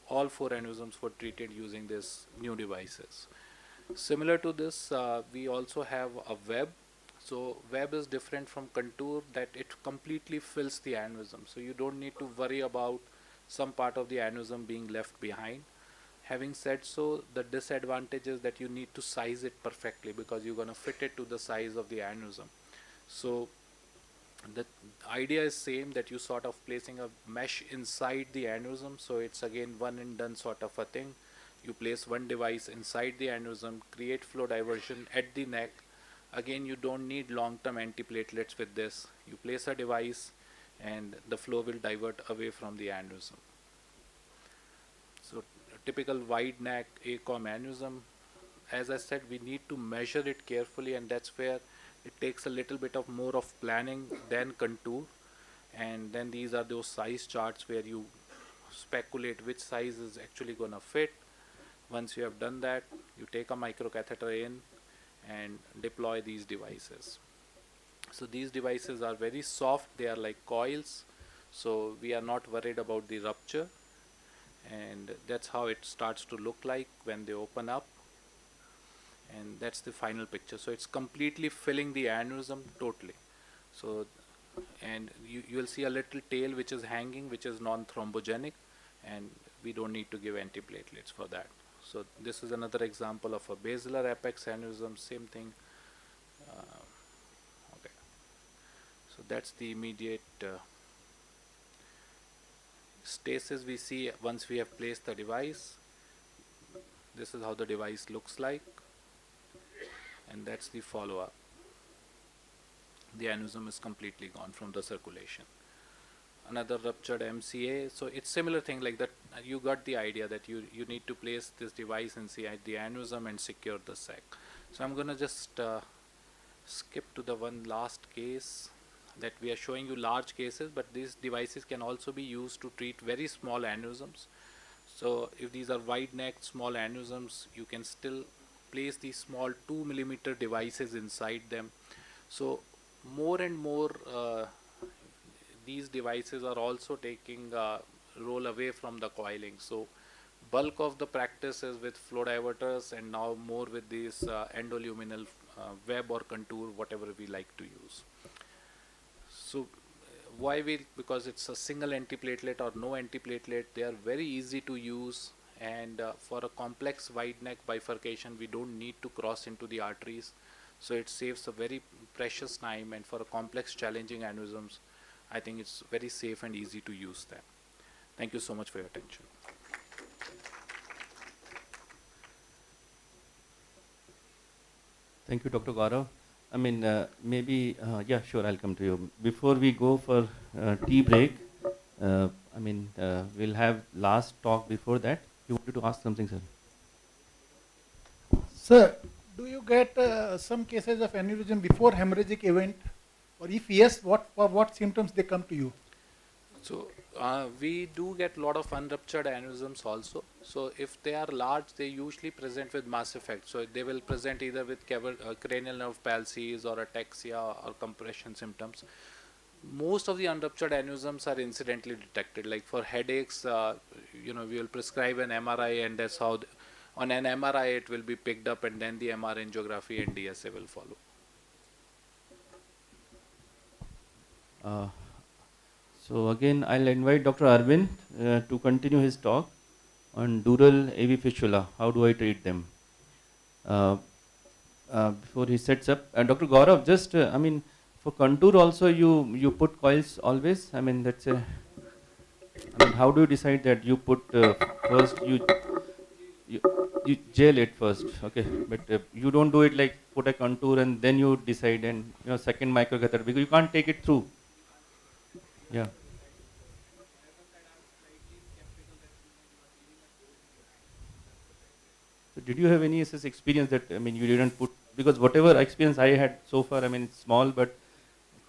all 4 aneurysms were treated using this new devices. Similar to this, we also have a web. So web is different from contour, that it completely fills the aneurysm. So you don't need to worry about some part of the aneurysm being left behind. Having said so, the disadvantage is that you need to size it perfectly because you're going to fit it to the size of the aneurysm. So the idea is same, that you sort of placing a mesh inside the aneurysm. So it's again one and done sort of a thing. You place one device inside the aneurysm, create flow diversion at the neck. Again, you don't need long-term antiplatelets with this. You place a device and the flow will divert away from the aneurysm. So a typical wide neck ACOM aneurysm, as I said, we need to measure it carefully, and that's where it takes a little bit of more of planning than contour. And then these are those size charts where you speculate which size is actually going to fit. Once you have done that, you take a microcatheter in and deploy these devices. So these devices are very soft, they are like coils, so we are not worried about the rupture, and that's how it starts to look like when they open up, and that's the final picture. So it's completely filling the aneurysm totally. So, and you will see a little tail which is hanging, which is non-thrombogenic, and we don't need to give antiplatelets for that. So this is another example of a basilar apex aneurysm, same thing. Okay. So that's the immediate stasis we see once we have placed the device. This is how the device looks like, and that's the follow-up. The aneurysm is completely gone from the circulation. Another ruptured MCA. So it's similar thing like that. You got the idea that you need to place this device inside the aneurysm and secure the sac. So I'm going to just skip to the one last case, that we are showing you large cases, but these devices can also be used to treat very small aneurysms. So if these are wide-necked small aneurysms, you can still place these small 2 millimeter devices inside them. So more and more these devices are also taking role away from the coiling. So bulk of the practice is with flow diverters, and now more with these endoluminal web or contour, whatever we like to use. So why because it's a single antiplatelet or no antiplatelet, they are very easy to use, and for a complex wide neck bifurcation we don't need to cross into the arteries, so it saves a very precious time, and for a complex challenging aneurysms I think it's very safe and easy to use them. Thank you so much for your attention. Thank you, Dr. Gaurav. I mean, yeah, sure, I'll come to you. Before we go for tea break, we'll have last talk before that. You wanted to ask something, sir? Sir, do you get some cases of aneurysm before hemorrhagic event? Or if yes, what symptoms they come to you? So we do get a lot of unruptured aneurysms also. So if they are large, they usually present with mass effect. So they will present either with cranial nerve palsies or ataxia or compression symptoms. Most of the unruptured aneurysms are incidentally detected. Like for headaches, we will prescribe an MRI, and that's how on an MRI it will be picked up, and then the MR angiography and DSA will follow. So again, I'll invite Dr. Arvind to continue his talk on dural AV fistula. How do I treat them? Before he sets up, Dr. Gaurav, just for contour also you put coils always. That's a. How do you decide that you put first you you gel it first, okay? But you don't do it like put a contour and then you decide and second microcatheter because you can't take it through. Yeah. So did you have any such experience that you didn't put because whatever experience I had so far, it's small but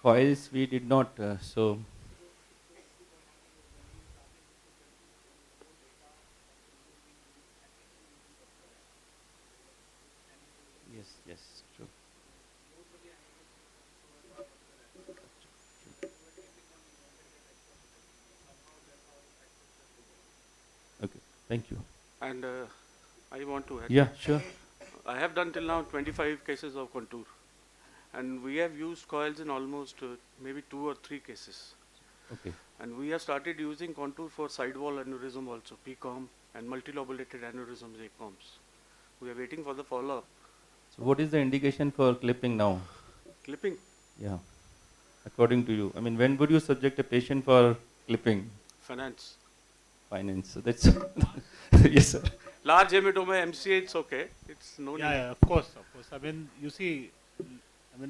coils we did not. So yes, yes, true. Okay, thank you. And I want to add. Yeah, sure. I have done till now 25 cases of contour, and we have used coils in almost maybe 2 or 3 cases. Okay. And we have started using contour for sidewall aneurysm also, PCOM, and multilobulated aneurysms, ACOMs. We are waiting for the follow-up. So what is the indication for clipping now? Clipping, Yeah. According to you, when would you subject a patient for clipping? finance. Finance. So that's yes, sir. Large hematoma, MCA, it's okay. It's no Yeah, need. yeah, of course, of course. You see,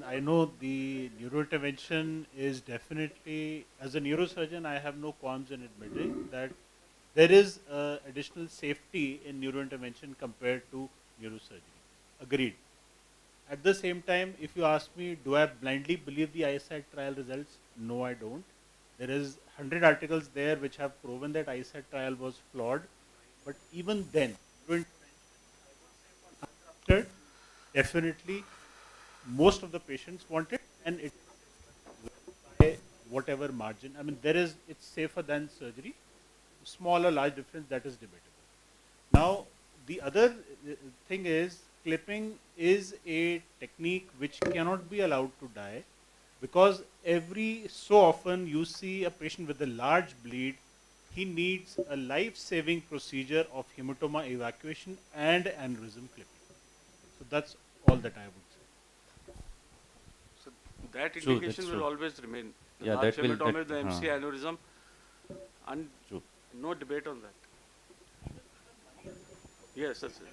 I know the neurointervention is definitely, as a neurosurgeon, I have no qualms in admitting that there is additional safety in neurointervention compared to neurosurgery. Agreed. At the same time, if you ask me, do I blindly believe the ISAT trial results? No, I don't. There is 100 articles there which have proven that ISAT trial was flawed. But even then, definitely most of the patients want it, and it by whatever margin. It's safer than surgery. Small or large difference, that is debatable. Now, the other thing is, clipping is a technique which cannot be allowed to die, because every so often you see a patient with a large bleed, he needs a life-saving procedure of hematoma evacuation and aneurysm clipping. So that's all that I would say. So that True, indication that's will true. always remain. The Yeah, large that will- hematoma that- is the MCA aneurysm, and True. no debate on that. Yes, that's it.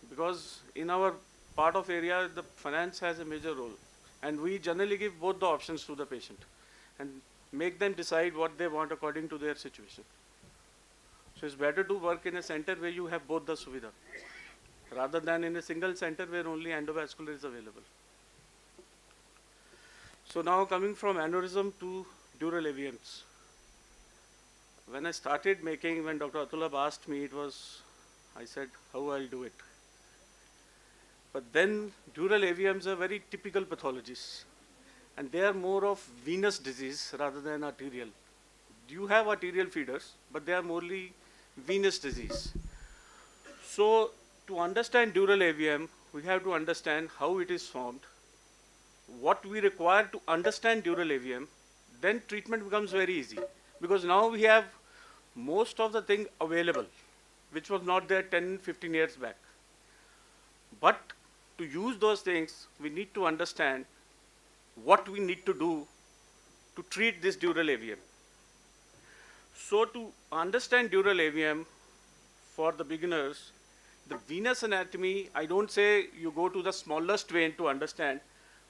Because in our part of area, the finance has a major role, and we generally give both the options to the patient and make them decide what they want according to their situation. So it's better to work in a center where you have both the suvidha, rather than in a single center where only endovascular is available. So now coming from aneurysm to dural AVMs. When I started making, when Dr. Atulab asked me, I said, how I'll do it. But then dural AVMs are very typical pathologies, and they are more of venous disease rather than arterial. You have arterial feeders, but they are morely venous disease. So to understand dural AVM, we have to understand how it is formed, what we require to understand dural AVM, then treatment becomes very easy. Because now we have most of the thing available, which was not there 10, 15 years back. But to use those things, we need to understand what we need to do to treat this dural AVM. So to understand dural AVM for the beginners, the venous anatomy, I don't say you go to the smallest vein to understand,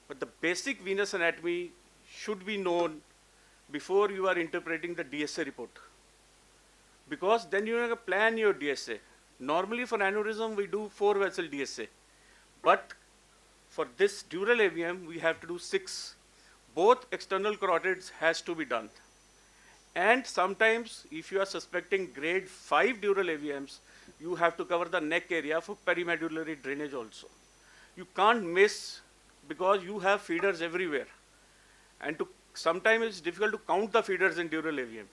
but the basic venous anatomy should be known before you are interpreting the DSA report. Because then you have to plan your DSA. Normally for aneurysm, we do 4 vessel DSA. But for this dural AVM, we have to do 6. Both external carotids has to be done. And sometimes, if you are suspecting grade 5 dural AVMs, you have to cover the neck area for perimedullary drainage also. You can't miss, because you have feeders everywhere. And sometimes it's difficult to count the feeders in dural AVM.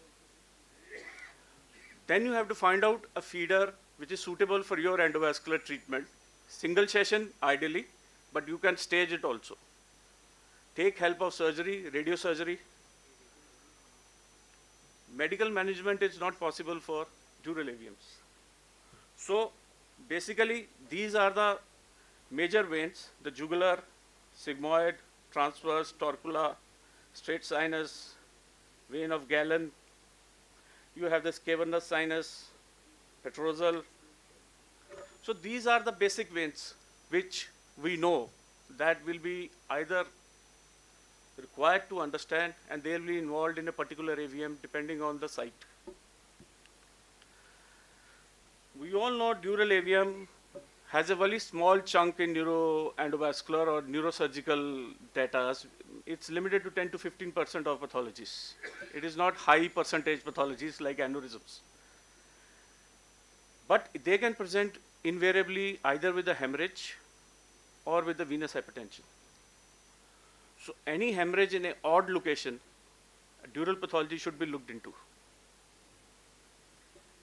Then you have to find out a feeder which is suitable for your endovascular treatment. Single session, ideally, but you can stage it also. Take help of surgery, radiosurgery. Medical management is not possible for dural AVMs. So basically, these are the major veins: the jugular, sigmoid, transverse, torcula, straight sinus, vein of Galen, You have this cavernous sinus, petrosal. So these are the basic veins which we know that will be either required to understand, and they will be involved in a particular AVM depending on the site. We all know dural AVM has a very small chunk in neuroendovascular or neurosurgical data. It's limited to 10 to 15% of pathologies. It is not high percentage pathologies like aneurysms. But they can present invariably either with a hemorrhage or with the venous hypertension. So any hemorrhage in an odd location, dural pathology should be looked into.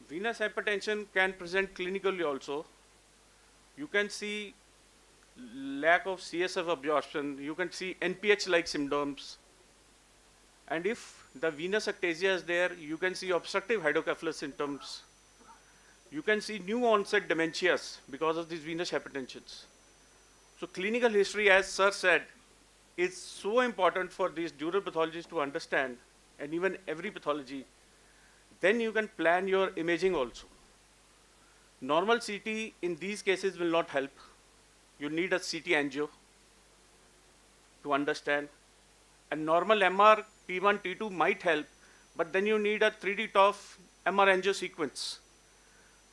Venous hypertension can present clinically also. You can see lack of CSF absorption. You can see NPH-like symptoms. And if the venous ectasia is there, you can see obstructive hydrocephalus symptoms. You can see new onset dementias because of these venous hypertensions. So clinical history, as sir said, is so important for these dural pathologists to understand, and even every pathology. Then you can plan your imaging also. Normal CT in these cases will not help. You need a CT angio to understand. And normal MR T1, T2 might help, but then you need a 3D TOF MR angio sequence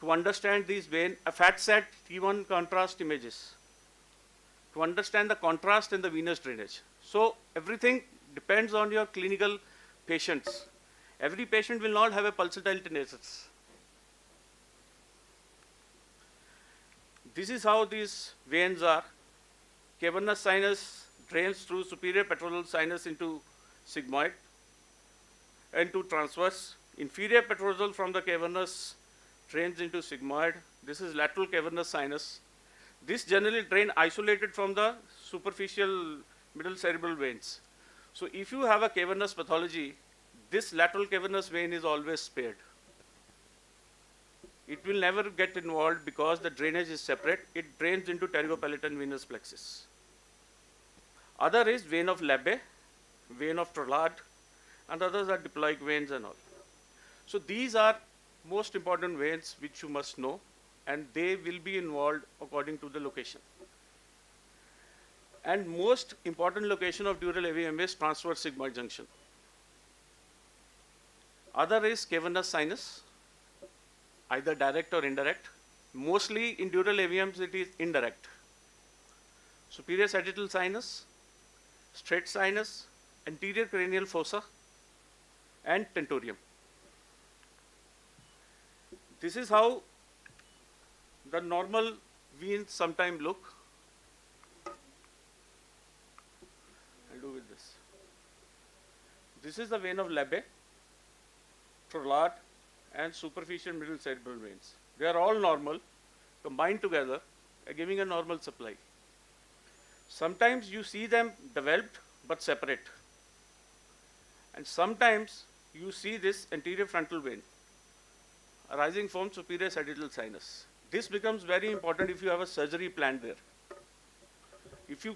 to understand these vein, a fat set T1 contrast images, to understand the contrast in the venous drainage. So everything depends on your clinical patients. Every patient will not have a pulsatile tenacious. This is how these veins are. Cavernous sinus drains through superior petrosal sinus into sigmoid and to transverse. Inferior petrosal from the cavernous drains into sigmoid. This is lateral cavernous sinus. This generally drain isolated from the superficial middle cerebral veins. So if you have a cavernous pathology, this lateral cavernous vein is always spared. It will never get involved because the drainage is separate. It drains into pterygopalatal venous plexus. Other is vein of Labbe, vein of Trollard, and others are diploic veins and all. So these are most important veins which you must know, and they will be involved according to the location. And most important location of dural AVM is transverse sigmoid junction. Other is cavernous sinus, either direct or indirect. Mostly in dural AVMs it is indirect. Superior sagittal sinus, straight sinus, anterior cranial fossa, and tentorium. This is how the normal veins sometimes look. I'll do with this. This is the vein of Labbe, Trollard, and superficial middle cerebral veins. They are all normal, combined together, giving a normal supply. Sometimes you see them developed but separate. And sometimes you see this anterior frontal vein arising from superior sagittal sinus. This becomes very important if you have a surgery planned there. If you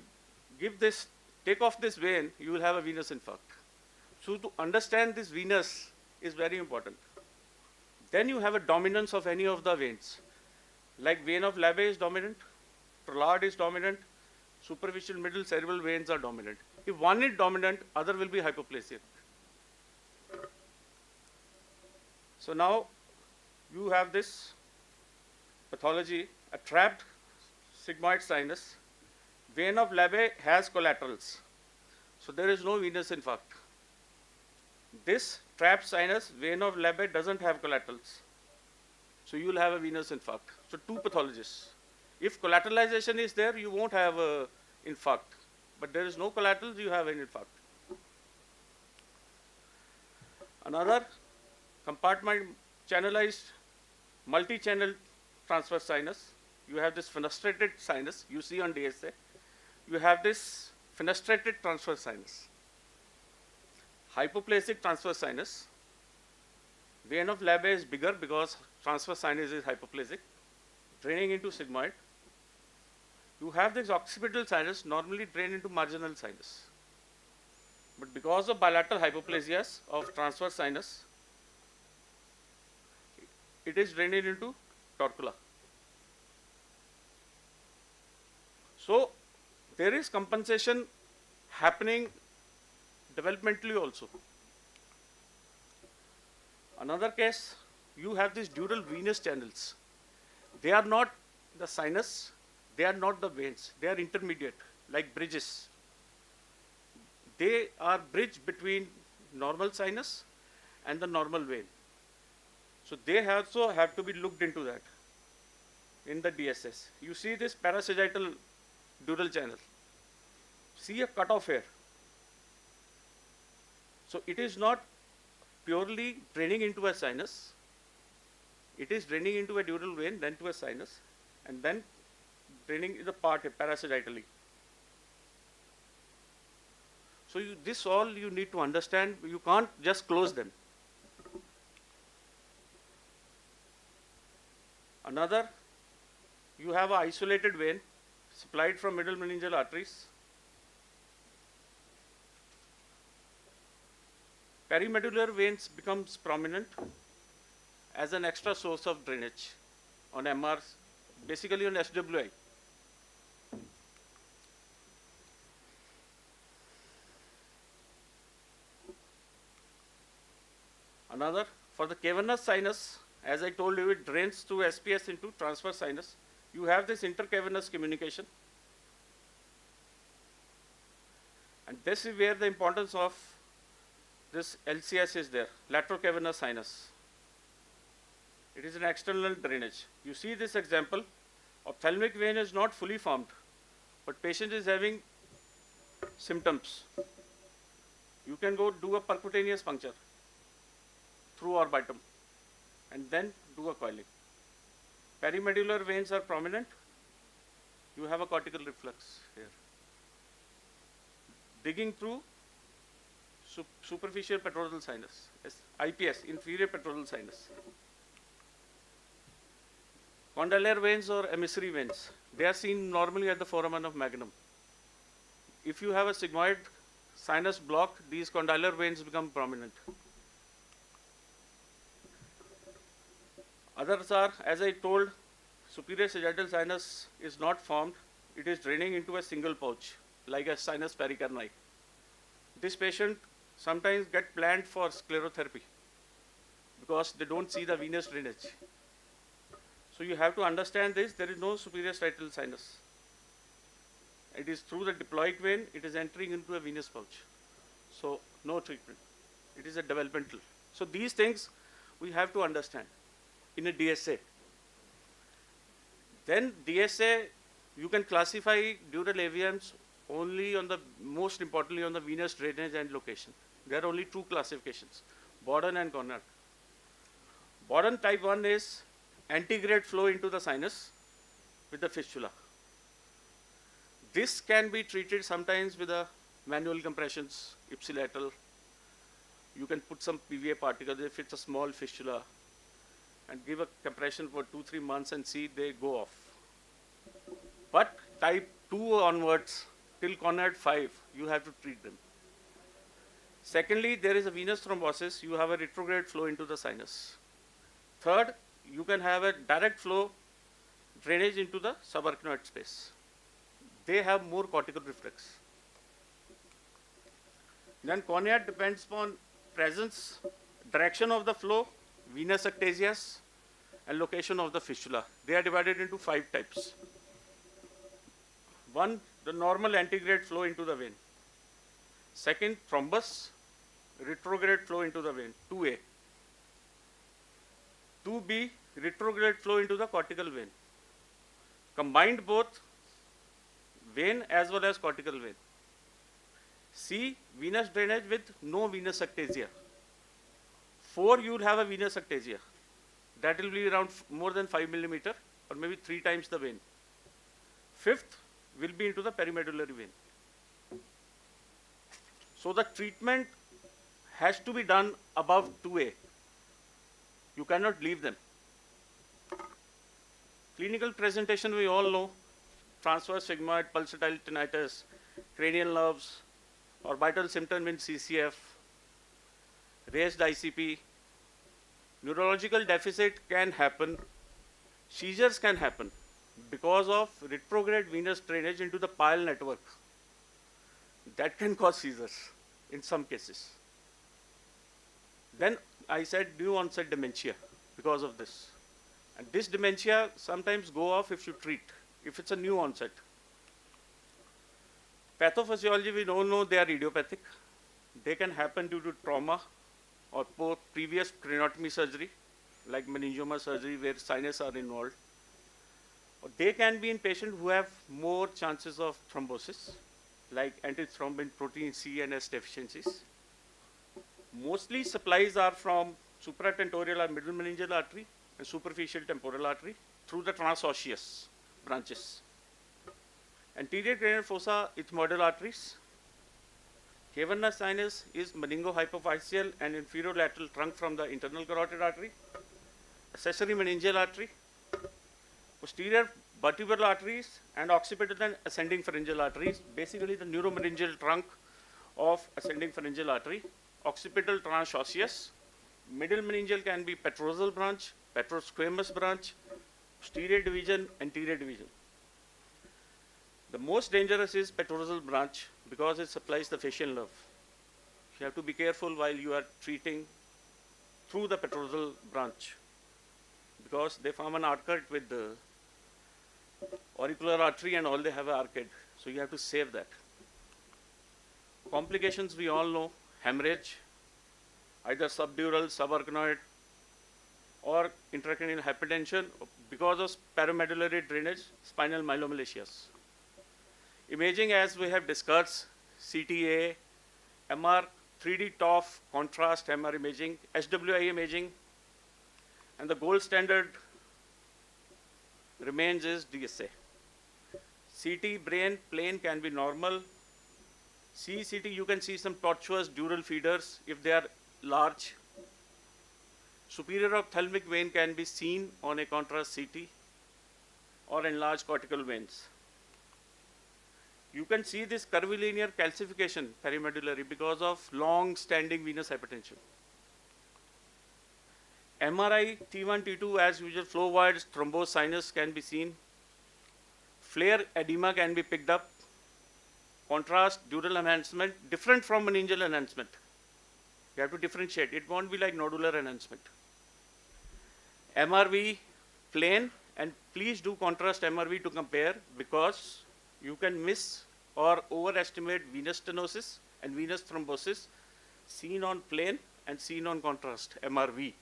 take off this vein, you will have a venous infarct. So to understand this venous is very important. Then you have a dominance of any of the veins. Like vein of Labbe is dominant, Trollard is dominant, superficial middle cerebral veins are dominant. If one is dominant, other will be hypoplasia. So now you have this pathology, a trapped sigmoid sinus. Vein of Labbe has collaterals, so there is no venous infarct. This trapped sinus, vein of Labbe, doesn't have collaterals, so you will have a venous infarct. So two pathologies. If collateralization is there, you won't have an infarct, but there is no collaterals, you have an infarct. Another compartment channelized multi-channel transverse sinus. You have this fenestrated sinus you see on DSA. You have this fenestrated transverse sinus. Hypoplasic transverse sinus. Vein of Labbe is bigger because transverse sinus is hypoplasic, draining into sigmoid. You have this occipital sinus normally drain into marginal sinus. But because of bilateral hypoplasias of transverse sinus, it is drained into torcula. So there is compensation happening developmentally also. Another case, you have these dural venous channels. They are not the sinus, they are not the veins, they are intermediate, like bridges. They are bridge between normal sinus and the normal vein. So they also have to be looked into that in the DSS. You see this parasagittal dural channel. See a cutoff here. So it is not purely draining into a sinus. It is draining into a dural vein, then to a sinus, and then draining the part parasagittally. So this all you need to understand. You can't just close them. Another, you have an isolated vein supplied from middle meningeal arteries. Perimedullary veins becomes prominent as an extra source of drainage on MRs, basically on SWI. Another, for the cavernous sinus, as I told you, it drains through SPS into transverse sinus. You have this intercavernous communication. And this is where the importance of this LCS is there, lateral cavernous sinus. It is an external drainage. You see this example, ophthalmic vein is not fully formed, but patient is having symptoms. You can go do a percutaneous puncture through orbitum and then do a coiling. Perimedullary veins are prominent. You have a cortical reflux here. Digging through superficial petrosal sinus, IPS, inferior petrosal sinus. Condylar veins or emissary veins, they are seen normally at the foramen of magnum. If you have a sigmoid sinus block, these condylar veins become prominent. Others are, as I told, superior sagittal sinus is not formed. It is draining into a single pouch, like a sinus pericarni. This patient sometimes get planned for sclerotherapy because they don't see the venous drainage. So you have to understand this. There is no superior sagittal sinus. It is through the diploic vein. It is entering into a venous pouch. So no treatment. It is a developmental. So these things we have to understand in a DSA. Then DSA, you can classify dural AVMs only on the, most importantly, on the venous drainage and location. There are only two classifications, Borden and Conrad. Borden type 1 is antegrade flow into the sinus with the fistula. This can be treated sometimes with a manual compressions, ipsilateral. You can put some PVA particles if it's a small fistula and give a compression for 2-3 months and see they go off. But type 2 onwards till Conrad 5, you have to treat them. Secondly, there is a venous thrombosis. You have a retrograde flow into the sinus. Third, you can have a direct flow drainage into the subarachnoid space. They have more cortical reflex. Then Conrad depends upon presence, direction of the flow, venous ectasias, and location of the fistula. They are divided into 5 types. One, the normal antegrade flow into the vein. Second, thrombus, retrograde flow into the vein, 2A. 2B, retrograde flow into the cortical vein. Combined both vein as well as cortical vein. C, venous drainage with no venous ectasia. 4, you will have a venous ectasia. That will be around more than 5 millimeter or maybe 3 times the vein. 5th will be into the perimedullary vein. So the treatment has to be done above 2A. You cannot leave them. Clinical presentation we all know, transverse sigmoid, pulsatile tinnitus, cranial nerves, orbital symptom in CCF, raised ICP, neurological deficit can happen, seizures can happen because of retrograde venous drainage into the pile network. That can cause seizures in some cases. Then I said new onset dementia because of this. And this dementia sometimes go off if you treat, if it's a new onset. Pathophysiology, we all know they are idiopathic. They can happen due to trauma or previous craniotomy surgery, like meningioma surgery where sinus are involved. Or they can be in patients who have more chances of thrombosis, like antithrombin protein C and S deficiencies. Mostly supplies are from supratentorial or middle meningeal artery and superficial temporal artery through the transosseous branches. Anterior cranial fossa, ethmoidal arteries. Cavernous sinus is meningohypophyseal and inferolateral trunk from the internal carotid artery. Accessory meningeal artery. Posterior vertebral arteries and occipital and ascending pharyngeal arteries, basically the neuromeningeal trunk of ascending pharyngeal artery. Occipital transosseous. Middle meningeal can be petrosal branch, petrosquamous branch, posterior division, anterior division. The most dangerous is petrosal branch because it supplies the facial nerve. You have to be careful while you are treating through the petrosal branch because they form an arcade with the auricular artery and all they have an arcade. So you have to save that. Complications we all know, hemorrhage, either subdural, subarachnoid, or intracranial hypertension because of paramedullary drainage, spinal myelomalicious. Imaging, as we have discussed, CTA, MR, 3D TOF, contrast MR imaging, HWI imaging, and the gold standard remains is DSA. CT brain plane can be normal. CCT, you can see some tortuous dural feeders if they are large. Superior ophthalmic vein can be seen on a contrast CT or enlarged cortical veins. You can see this curvilinear calcification perimedullary because of long-standing venous hypertension. MRI T1, T2 as usual, flow voids, thrombosed sinus can be seen. Flare edema can be picked up. Contrast, dural enhancement, different from meningeal enhancement. You have to differentiate. It won't be like nodular enhancement. MRV plane, and please do contrast MRV to compare because you can miss or overestimate venous stenosis and venous thrombosis seen on plane and seen on contrast, MRV.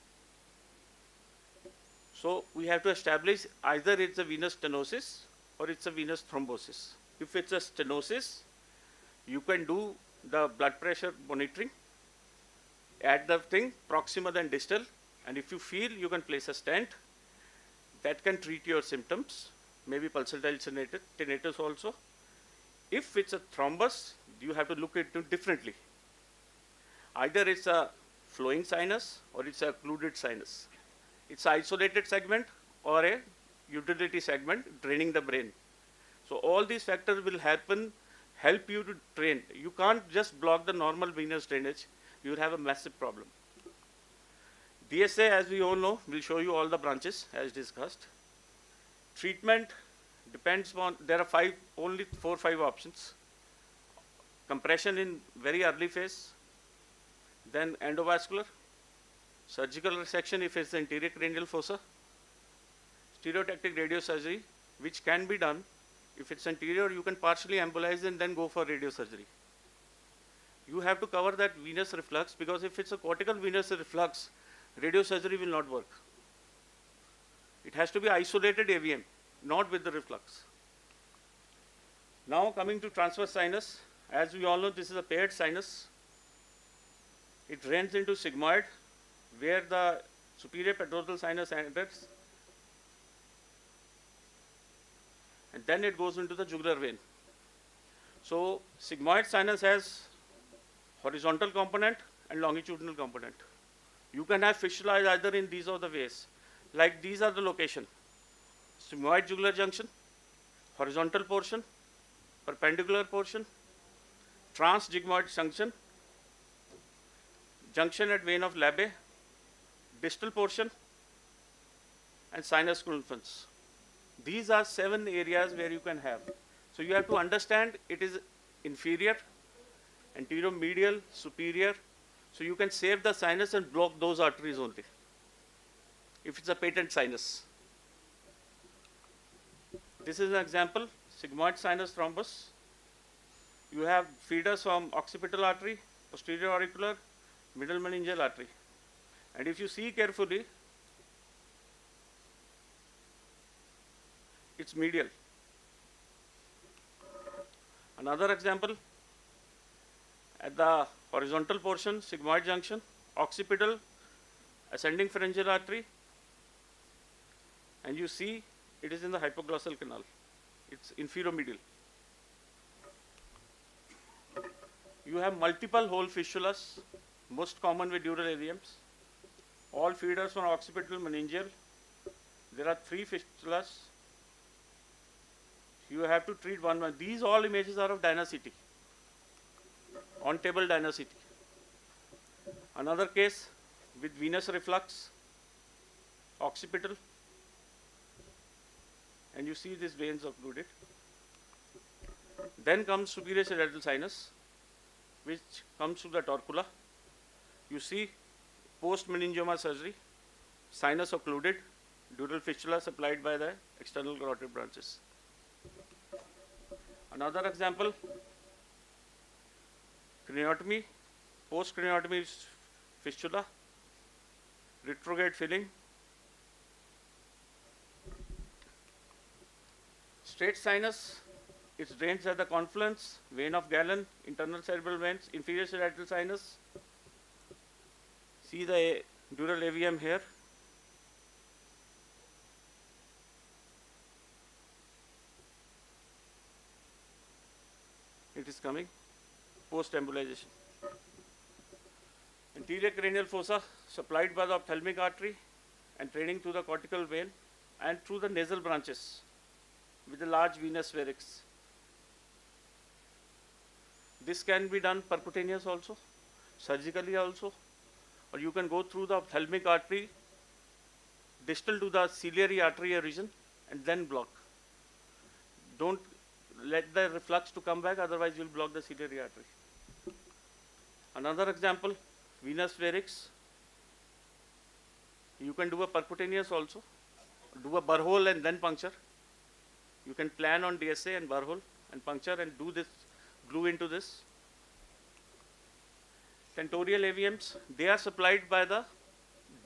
So we have to establish either it's a venous stenosis or it's a venous thrombosis. If it's a stenosis, you can do the blood pressure monitoring at the thing, proximal and distal, and if you feel, you can place a stent that can treat your symptoms, maybe pulsatile tinnitus also. If it's a thrombus, you have to look at it differently. Either it's a flowing sinus or it's a occluded sinus. It's an isolated segment or a utility segment draining the brain. So all these factors will help you to train. You can't just block the normal venous drainage. You will have a massive problem. DSA, as we all know, will show you all the branches as discussed. Treatment depends on, there are only 4 or 5 options. Compression in very early phase, then endovascular, surgical resection if it's the anterior cranial fossa, stereotactic radiosurgery, which can be done. If it's anterior, you can partially embolize and then go for radiosurgery. You have to cover that venous reflux because if it's a cortical venous reflux, radiosurgery will not work. It has to be isolated AVM, not with the reflux. Now coming to transverse sinus, as we all know, this is a paired sinus. It drains into sigmoid where the superior petrosal sinus enters, and then it goes into the jugular vein. So sigmoid sinus has horizontal component and longitudinal component. You can have fistula either in these or the ways. Like these are the location. Sigmoid jugular junction, horizontal portion, perpendicular portion, transsigmoid junction, junction at vein of Labe, distal portion, and sinus circumference. These are 7 areas where you can have. So you have to understand it is inferior, anterior, medial, superior. So you can save the sinus and block those arteries only, if it's a patent sinus. This is an example, sigmoid sinus thrombus. You have feeders from occipital artery, posterior auricular, middle meningeal artery. And if you see carefully, it's medial. Another example, at the horizontal portion, sigmoid junction, occipital, ascending pharyngeal artery, and you see it is in the hypoglossal canal. It's inferior-medial. You have multiple hole fistulas, most common with dural AVMs. All feeders from occipital meningeal. There are 3 fistulas. You have to treat one by one. These all images are of dynacity, on-table dynacity. Another case with venous reflux, occipital, and you see these veins occluded. Then comes superior sagittal sinus, which comes to the torcula. You see post-meningioma surgery, sinus occluded, dural fistula supplied by the external carotid branches. Another example, craniotomy, post-craniotomy fistula, retrograde filling, straight sinus, it drains at the confluence, vein of Galen, internal cerebral veins, inferior sagittal sinus. See the dural AVM here. It is coming post-embolization. Anterior cranial fossa supplied by the ophthalmic artery and draining through the cortical vein and through the nasal branches with a large venous varix. This can be done percutaneous also, surgically also, or you can go through the ophthalmic artery distal to the ciliary artery region and then block. Don't let the reflux to come back, otherwise you will block the ciliary artery. Another example, venous varix. You can do a percutaneous also, do a burr hole and then puncture. You can plan on DSA and burr hole and puncture and do this, glue into this. Tentorial AVMs, they are supplied by the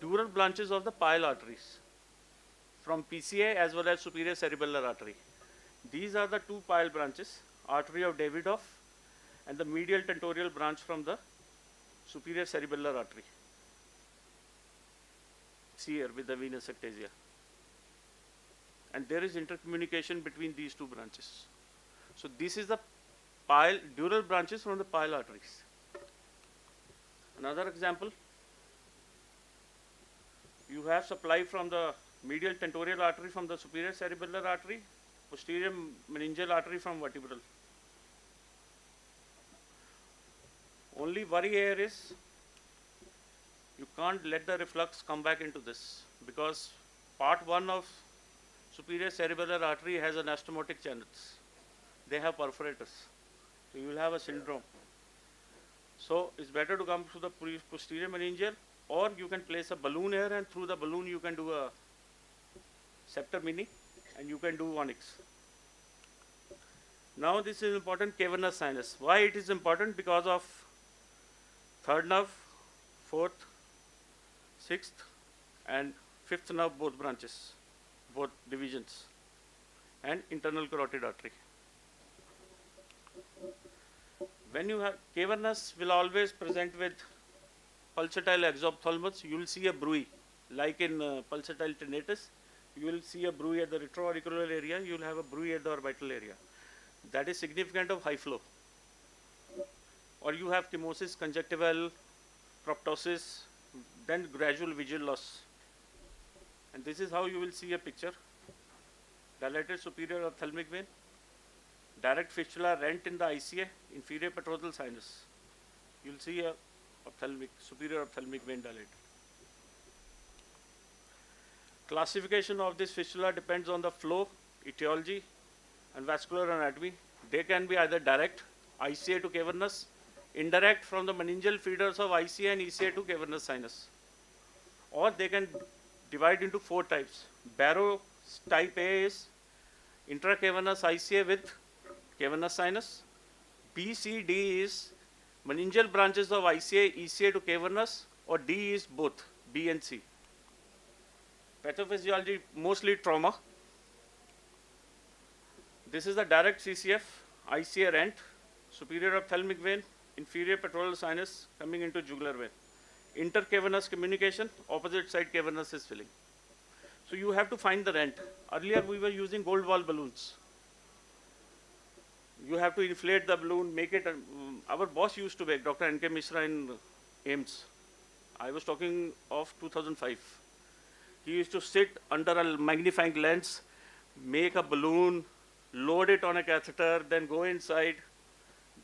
dural branches of the pile arteries from PCA as well as superior cerebellar artery. These are the 2 pile branches, artery of Davidoff and the medial tentorial branch from the superior cerebellar artery. See here with the venous ectasia. And there is intercommunication between these 2 branches. So this is the pile, dural branches from the pile arteries. Another example, you have supply from the medial tentorial artery from the superior cerebellar artery, posterior meningeal artery from vertebral. Only worry here is you can't let the reflux come back into this, because part 1 of superior cerebellar artery has anastomotic channels. They have perforators. So you will have a syndrome. So it's better to come through the posterior meningeal, or you can place a balloon here and through the balloon you can do a septum mini and you can do onyx. Now this is important, cavernous sinus. Why it is important? Because of 3rd nerve, 4th, 6th and 5th nerve, both branches, both divisions, and internal carotid artery. When you have cavernous, will always present with pulsatile exophthalmos. You will see a bruit, like in pulsatile tinnitus. You will see a bruit at the retroauricular area. You will have a bruit at the orbital area. That is significant of high flow. Or you have chemosis, conjunctival, proptosis, then gradual visual loss. And this is how you will see a picture. Dilated superior ophthalmic vein, direct fistula rent in the ICA, inferior petrosal sinus. You will see a ophthalmic, superior ophthalmic vein dilated. Classification of this fistula depends on the flow, etiology, and vascular anatomy. They can be either direct, ICA to cavernous, indirect from the meningeal feeders of ICA and ECA to cavernous sinus. Or they can divide into 4 types. Barrow type A is intracavernous ICA with cavernous sinus. B, C, D is meningeal branches of ICA, ECA to cavernous, or D is both, B and C. Pathophysiology, mostly trauma. This is the direct CCF, ICA rent, superior ophthalmic vein, inferior pectoral sinus coming into jugular vein. Intercavernous communication, opposite side cavernous is filling. So you have to find the rent. Earlier we were using gold wall balloons. You have to inflate the balloon, make it, our boss used to make, Dr. N.K. Mishra in AIMS. I was talking of 2005. He used to sit under a magnifying lens, make a balloon, load it on a catheter, then go inside,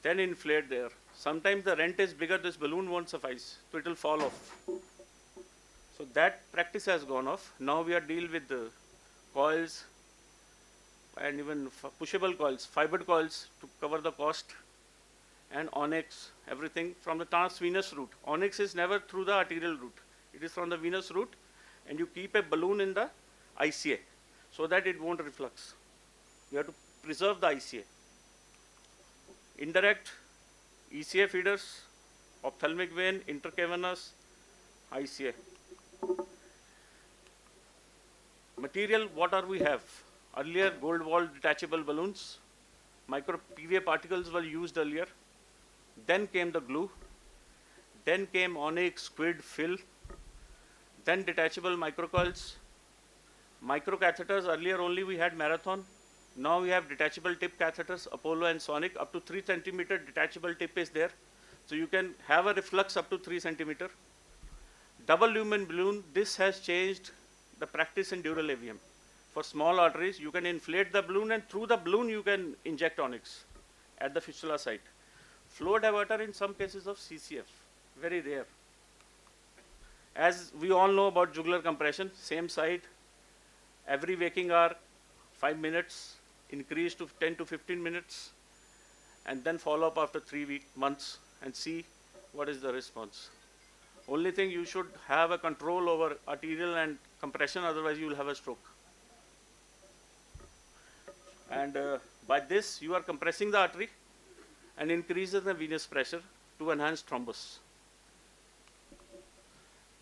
then inflate there. Sometimes the rent is bigger, this balloon won't suffice, so it will fall off. So that practice has gone off. Now we are dealing with the coils and even pushable coils, fibered coils to cover the cost, and onyx, everything from the transvenous route. Onyx is never through the arterial route. It is from the venous route, and you keep a balloon in the ICA so that it won't reflux. You have to preserve the ICA. Indirect, ECA feeders, ophthalmic vein, intercavernous, ICA. Material, what are we have? Earlier, gold wall detachable balloons, micro PVA particles were used earlier. Then came the glue. Then came onyx, squid, fill. Then detachable microcoils. Microcatheters, earlier only we had marathon. Now we have detachable tip catheters, Apollo and Sonic. Up to 3 centimeter detachable tip is there. So you can have a reflux up to 3 centimeter. Double lumen balloon, this has changed the practice in dural AVM. For small arteries, you can inflate the balloon, and through the balloon you can inject onyx at the fistula site. Flow diverter in some cases of CCF, very rare. As we all know about jugular compression, same site, every waking hour, 5 minutes, increase to 10 to 15 minutes, and then follow up after 3 months and see what is the response. Only thing, you should have a control over arterial and compression, otherwise you will have a stroke. And by this, you are compressing the artery and increases the venous pressure to enhance thrombus.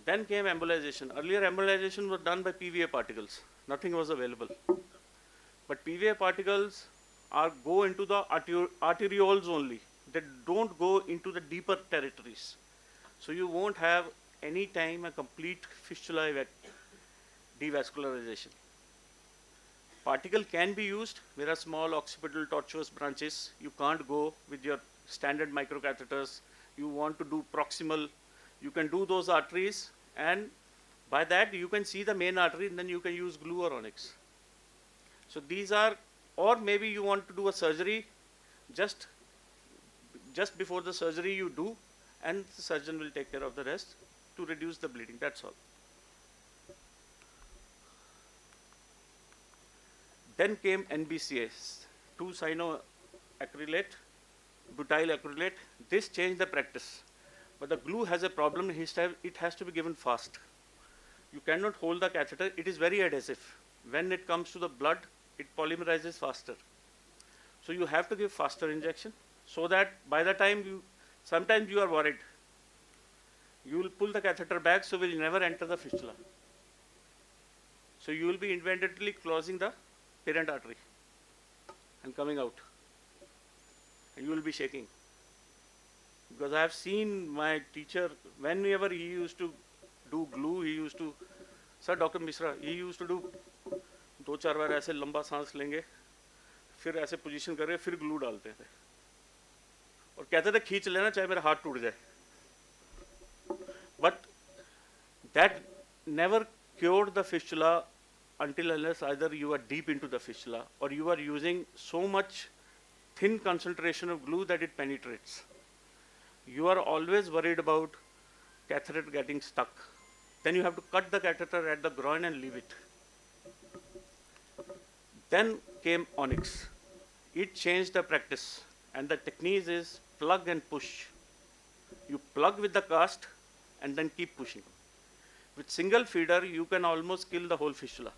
Then came embolization. Earlier, embolization was done by PVA particles. Nothing was available. But PVA particles go into the arterioles only. They don't go into the deeper territories. So you won't have any time a complete fistula devascularization. Particle can be used. There are small occipital tortuous branches. You can't go with your standard microcatheters. You want to do proximal. You can do those arteries, and by that you can see the main artery, and then you can use glue or onyx. So these are, or maybe you want to do a surgery, just before the surgery you do, and the surgeon will take care of the rest to reduce the bleeding, that's all. Then came NBCS, 2-cyanoacrylate, butyl acrylate. This changed the practice. But the glue has a problem, it has to be given fast. You cannot hold the catheter, it is very adhesive. When it comes to the blood, it polymerizes faster. So you have to give faster injection, so that by the time sometimes you are worried. You will pull the catheter back, so will never enter the fistula. So you will be inadvertently closing the parent artery and coming out. And you will be shaking. Because I have seen my teacher, whenever he used to do glue, he used to, Sir Dr. Mishra, he used to do 2-4 बार ऐसे लंबा सांस लेंगे, फिर ऐसे position करेंगे, फिर glue डालते थे और कहते थे खींच लेना चाहे मेरा हाथ टूट जाए. But that never cured the fistula until unless either you are deep into the fistula or you are using so much thin concentration of glue that it penetrates. You are always worried about catheter getting stuck. Then you have to cut the catheter at the groin and leave it. Then came onyx. It changed the practice, and the technique is plug and push. You plug with the cast and then keep pushing. With single feeder, you can almost kill the whole fistula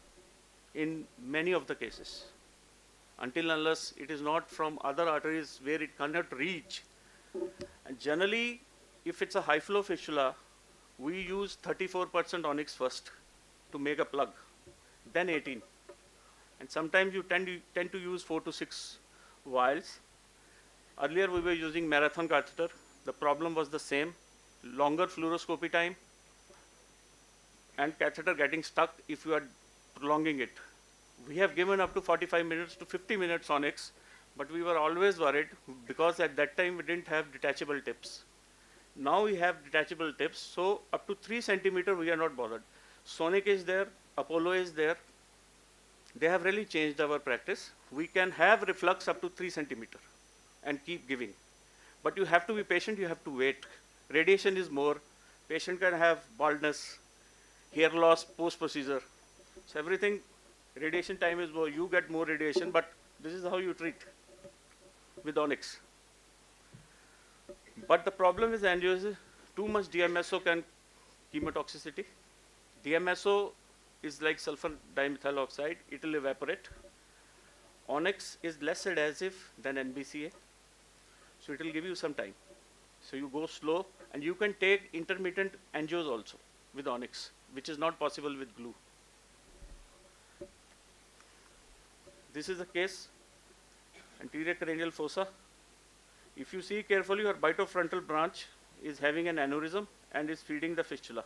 in many of the cases, until unless it is not from other arteries where it cannot reach. And generally, if it's a high flow fistula, we use 34% onyx first to make a plug, then 18. And sometimes you tend to use 4 to 6 vials. Earlier we were using marathon catheter. The problem was the same, longer fluoroscopy time and catheter getting stuck if you are prolonging it. We have given up to 45 minutes to 50 minutes onyx, but we were always worried because at that time we didn't have detachable tips. Now we have detachable tips, so up to 3 centimeter we are not bothered. Sonic is there, Apollo is there. They have really changed our practice. We can have reflux up to 3 centimeter and keep giving. But you have to be patient, you have to wait. Radiation is more. Patient can have baldness, hair loss post-procedure. So everything, radiation time is more. You get more radiation, but this is how you treat with onyx. But the problem with angio is too much DMSO can chemotoxicity. DMSO is like sulfur dimethyl oxide, it will evaporate. Onyx is less adhesive than NBCA, so it will give you some time. So you go slow, and you can take intermittent angios also with onyx, which is not possible with glue. This is the case, anterior cranial fossa. If you see carefully, your bitofrontal branch is having an aneurysm and is feeding the fistula.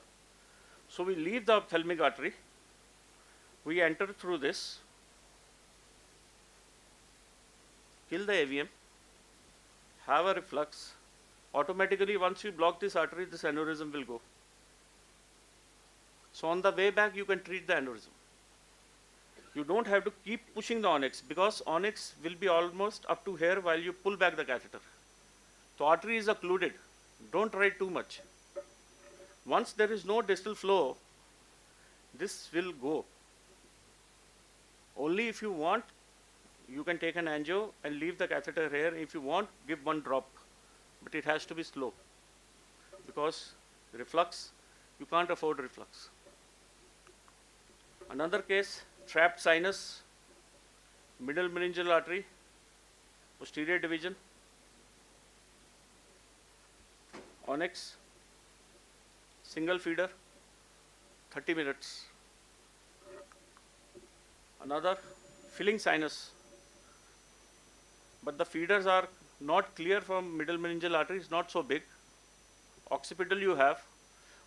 So we leave the ophthalmic artery, we enter through this, kill the AVM, have a reflux. Automatically, once you block this artery, this aneurysm will go. So on the way back, you can treat the aneurysm. You don't have to keep pushing the onyx, because onyx will be almost up to here while you pull back the catheter. The artery is occluded. Don't try too much. Once there is no distal flow, this will go. Only if you want, you can take an angio and leave the catheter here. If you want, give one drop. But it has to be slow, because reflux, you can't afford reflux. Another case, trapped sinus, middle meningeal artery, posterior division, onyx, single feeder, 30 minutes. Another, filling sinus, but the feeders are not clear from middle meningeal artery, is not so big. Occipital you have.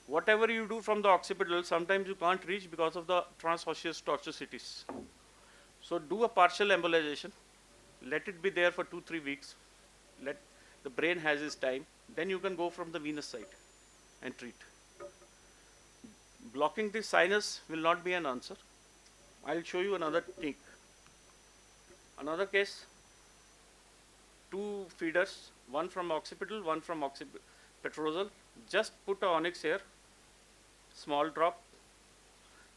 Whatever you do from the occipital, sometimes you can't reach because of the transosseous toxicities. So do a partial embolization. Let it be there for 2-3 weeks. Let the brain has its time. Then you can go from the venous side and treat. Blocking the sinus will not be an answer. I'll show you another technique. Another case, 2 feeders, one from occipital, one from petrosal. Just put a onyx here, small drop,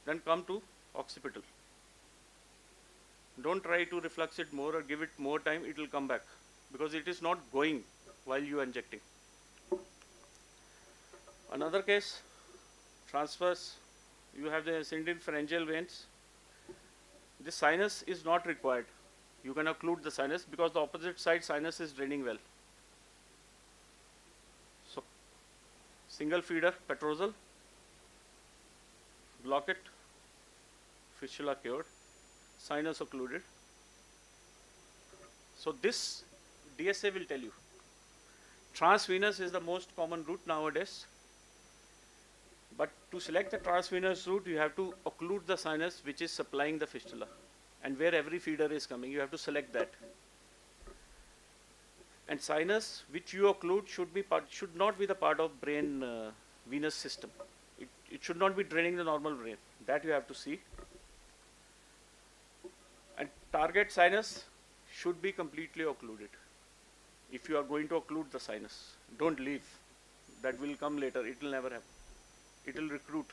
then come to occipital. Don't try to reflux it more or give it more time, it will come back, because it is not going while you are injecting. Another case, transverse, you have the ascending pharyngeal veins. This sinus is not required. You can occlude the sinus because the opposite side sinus is draining well. So, single feeder, petrosal, block it, fistula cured, sinus occluded. So this DSA will tell you. Transvenous is the most common route nowadays. But to select the transvenous route, you have to occlude the sinus which is supplying the fistula. And where every feeder is coming, you have to select that. And sinus which you occlude should not be the part of brain venous system. It should not be draining the normal brain. That you have to see. And target sinus should be completely occluded. If you are going to occlude the sinus, don't leave. That will come later. It will never happen. It will recruit.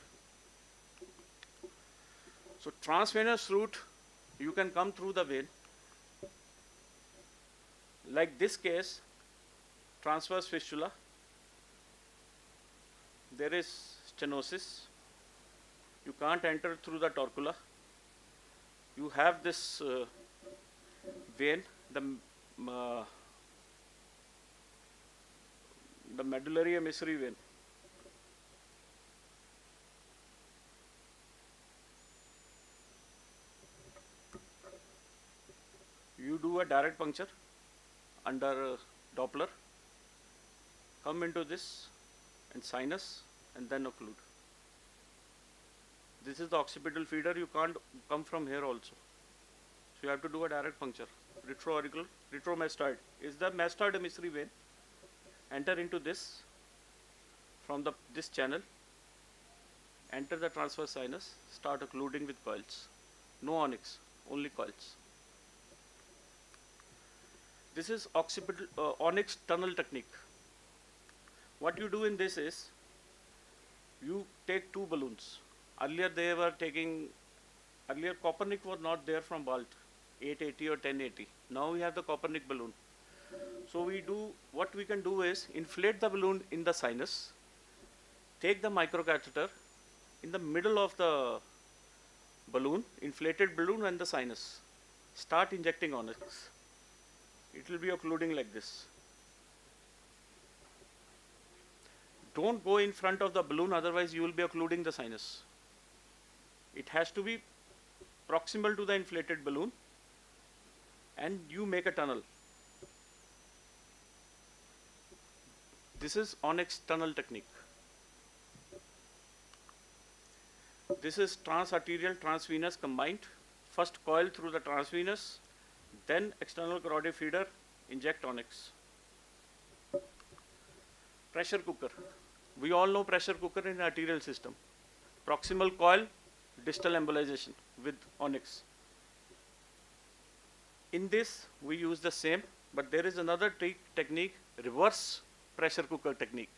So transvenous route, you can come through the vein. Like this case, transverse fistula, there is stenosis. You can't enter through the torcula. You have this vein, uh, the medullary emissary vein. You do a direct puncture under Doppler, come into this and sinus and then occlude. This is the occipital feeder, you can't come from here also. So you have to do a direct puncture. Retroauricular, retromastoid is the mastoid emissary vein. Enter into this from this channel, enter the transverse sinus, start occluding with coils. No onyx, only coils. This is occipital onyx tunnel technique. What you do in this is, you take two balloons. Earlier Copernic was not there from Balt, 880 or 1080. Now we have the Copernic balloon. So what we can do is inflate the balloon in the sinus, take the microcatheter in the middle of the balloon, inflated balloon and the sinus. Start injecting onyx. It will be occluding like this. Don't go in front of the balloon, otherwise you will be occluding the sinus. It has to be proximal to the inflated balloon and you make a tunnel. This is onyx tunnel technique. This is transarterial, transvenous combined. First coil through the transvenous, then external carotid feeder, inject onyx. Pressure cooker. We all know pressure cooker in arterial system. Proximal coil, distal embolization with onyx. In this, we use the same, but there is another technique, reverse pressure cooker technique.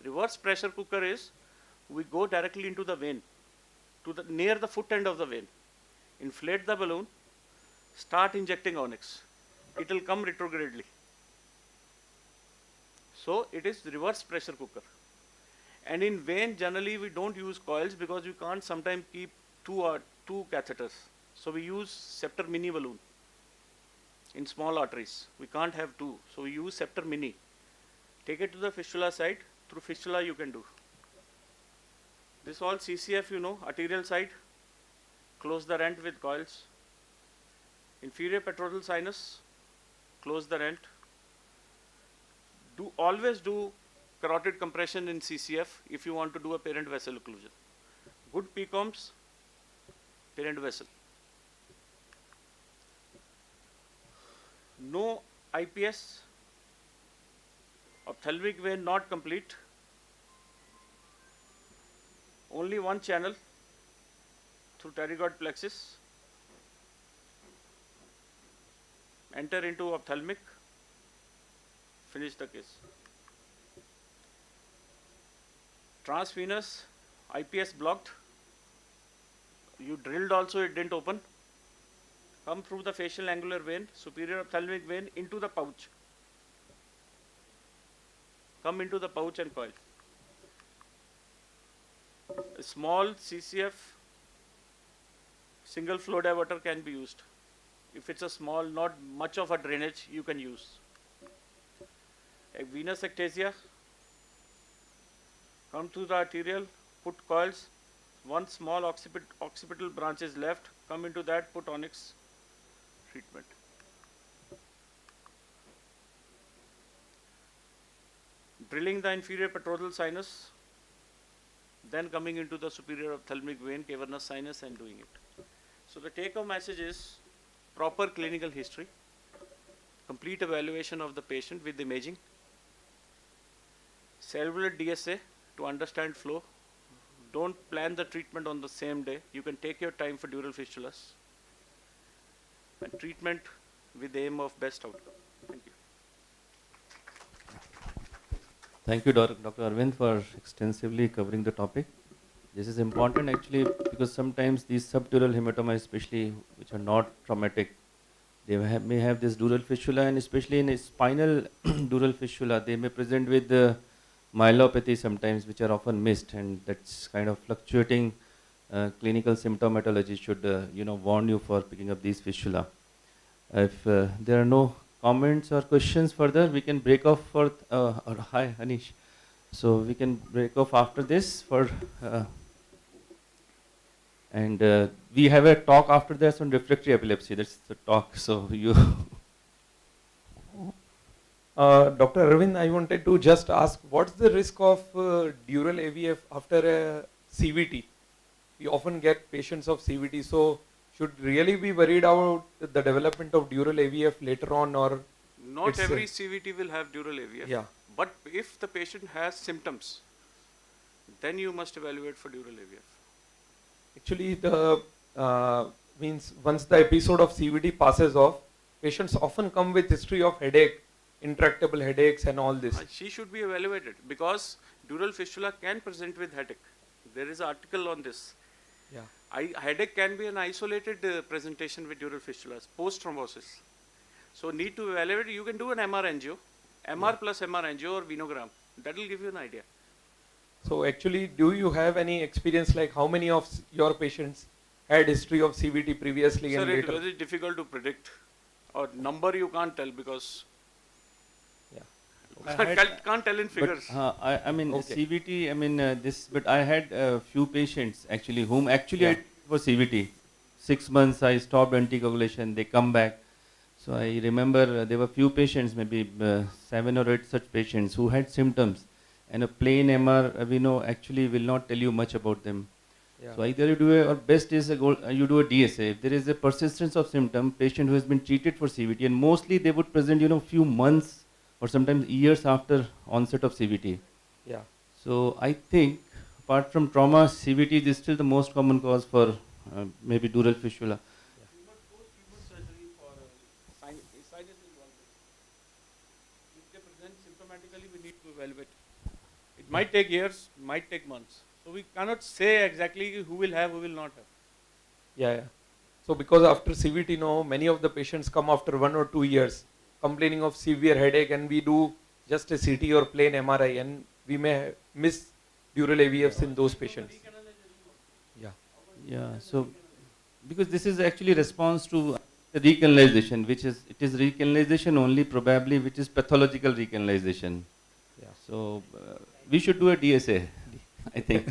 Reverse pressure cooker is, we go directly into the vein, near the foot end of the vein. Inflate the balloon, start injecting onyx. It will come retrogradely. So it is reverse pressure cooker. And in vein, generally we don't use coils because we can't sometimes keep two catheters. So we use Scepter mini balloon in small arteries. We can't have two. So we use Scepter mini. Take it to the fistula side. Through fistula you can do. This all CCF, you know, arterial side. Close the rent with coils. Inferior petrosal sinus. Close the rent. Always do carotid compression in CCF if you want to do a parent vessel occlusion. Good PCOMs, parent vessel. No IPS, ophthalmic vein not complete. Only one channel through pterygoid plexus. Enter into ophthalmic. Finish the case. Transvenous, IPS blocked. You drilled also, it didn't open. Come through the facial angular vein, superior ophthalmic vein into the pouch. Come into the pouch and coil. A small CCF single flow diverter can be used. If it's a small, not much of a drainage, you can use. A venous ectasia, come to the arterial, put coils, one small occipital branch is left, come into that, put onyx treatment. Drilling the inferior petrosal sinus, then coming into the superior ophthalmic vein, cavernous sinus and doing it. So the take-home message is proper clinical history, complete evaluation of the patient with imaging, cerebral DSA to understand flow. Don't plan the treatment on the same day. You can take your time for dural fistulas. And treatment with the aim of best outcome. Thank you. Thank you, Dr. Arvind, for extensively covering the topic. This is important actually because sometimes these subdural hematoma, especially which are not traumatic, may have this dural fistula, and especially in a spinal dural fistula, they may present with myelopathy sometimes, which are often missed, and that's kind of fluctuating clinical symptomatology should warn you for picking up these fistula. If there are no comments or questions further, we can break off for. Or hi, Anish. So we can break off after this for. And we have a talk after this on refractory epilepsy. That's the talk. So you. Dr. Arvind, I wanted to just ask, what's the risk of dural AVF after a CVT? We often get patients of CVT, so should really be worried about the development of dural AVF later on, or Not it's, every CVT will have dural AVF. yeah. But if the patient has symptoms, then you must evaluate for dural AVF. Actually, the means once the episode of CVT passes off, patients often come with history of headache, intractable headaches, and all this. She should be evaluated because dural fistula can present with headache. There is an article on this. Yeah. Headache can be an isolated presentation with dural fistulas, post thrombosis. So need to evaluate. You can do an MR angio, MR plus MR angio or venogram. That will give you an idea. So actually, do you have any experience, like how many of your patients had history of CVT previously Sir, and it's later? very difficult to predict. Or number you can't tell because can't tell in figures. I mean Okay. CVT. I mean but I had a few patients actually whom actually I treated for CVT. 6 months I stopped anticoagulation. They come back. So I remember there were few patients, maybe 7 or 8 such patients who had symptoms, and a plain MR we know actually will not tell you much about them. Yeah. So either you do or best is you do a DSA. If there is a persistence of symptom, patient who has been treated for CVT, and mostly they would present few months or sometimes years after onset of CVT. Yeah. So I think apart from trauma, CVT is still the most common cause for maybe dural fistula. Surgery for sinus involvement. If they present symptomatically, we need to evaluate. It might take years, might take months. So we cannot say exactly who will have, who will not have. Yeah. So because after CVT, many of the patients come after 1 or 2 years complaining of severe headache, and we do just a CT or plain MRI, and we may miss dural AVFs in those patients. Yeah. Yeah. So because this is actually response to the recanalization, it is recanalization only probably, which is pathological recanalization. Yeah. So we should do a DSA. I think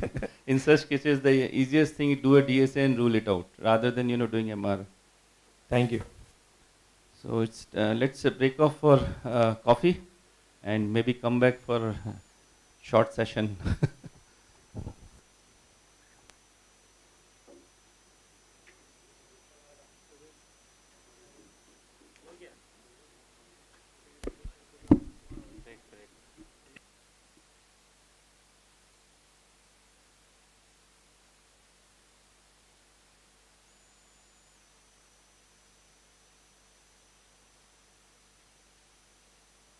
in such cases the easiest thing is do a DSA and rule it out rather than doing MR. Thank you. So it's let's break off for coffee and maybe come back for short session.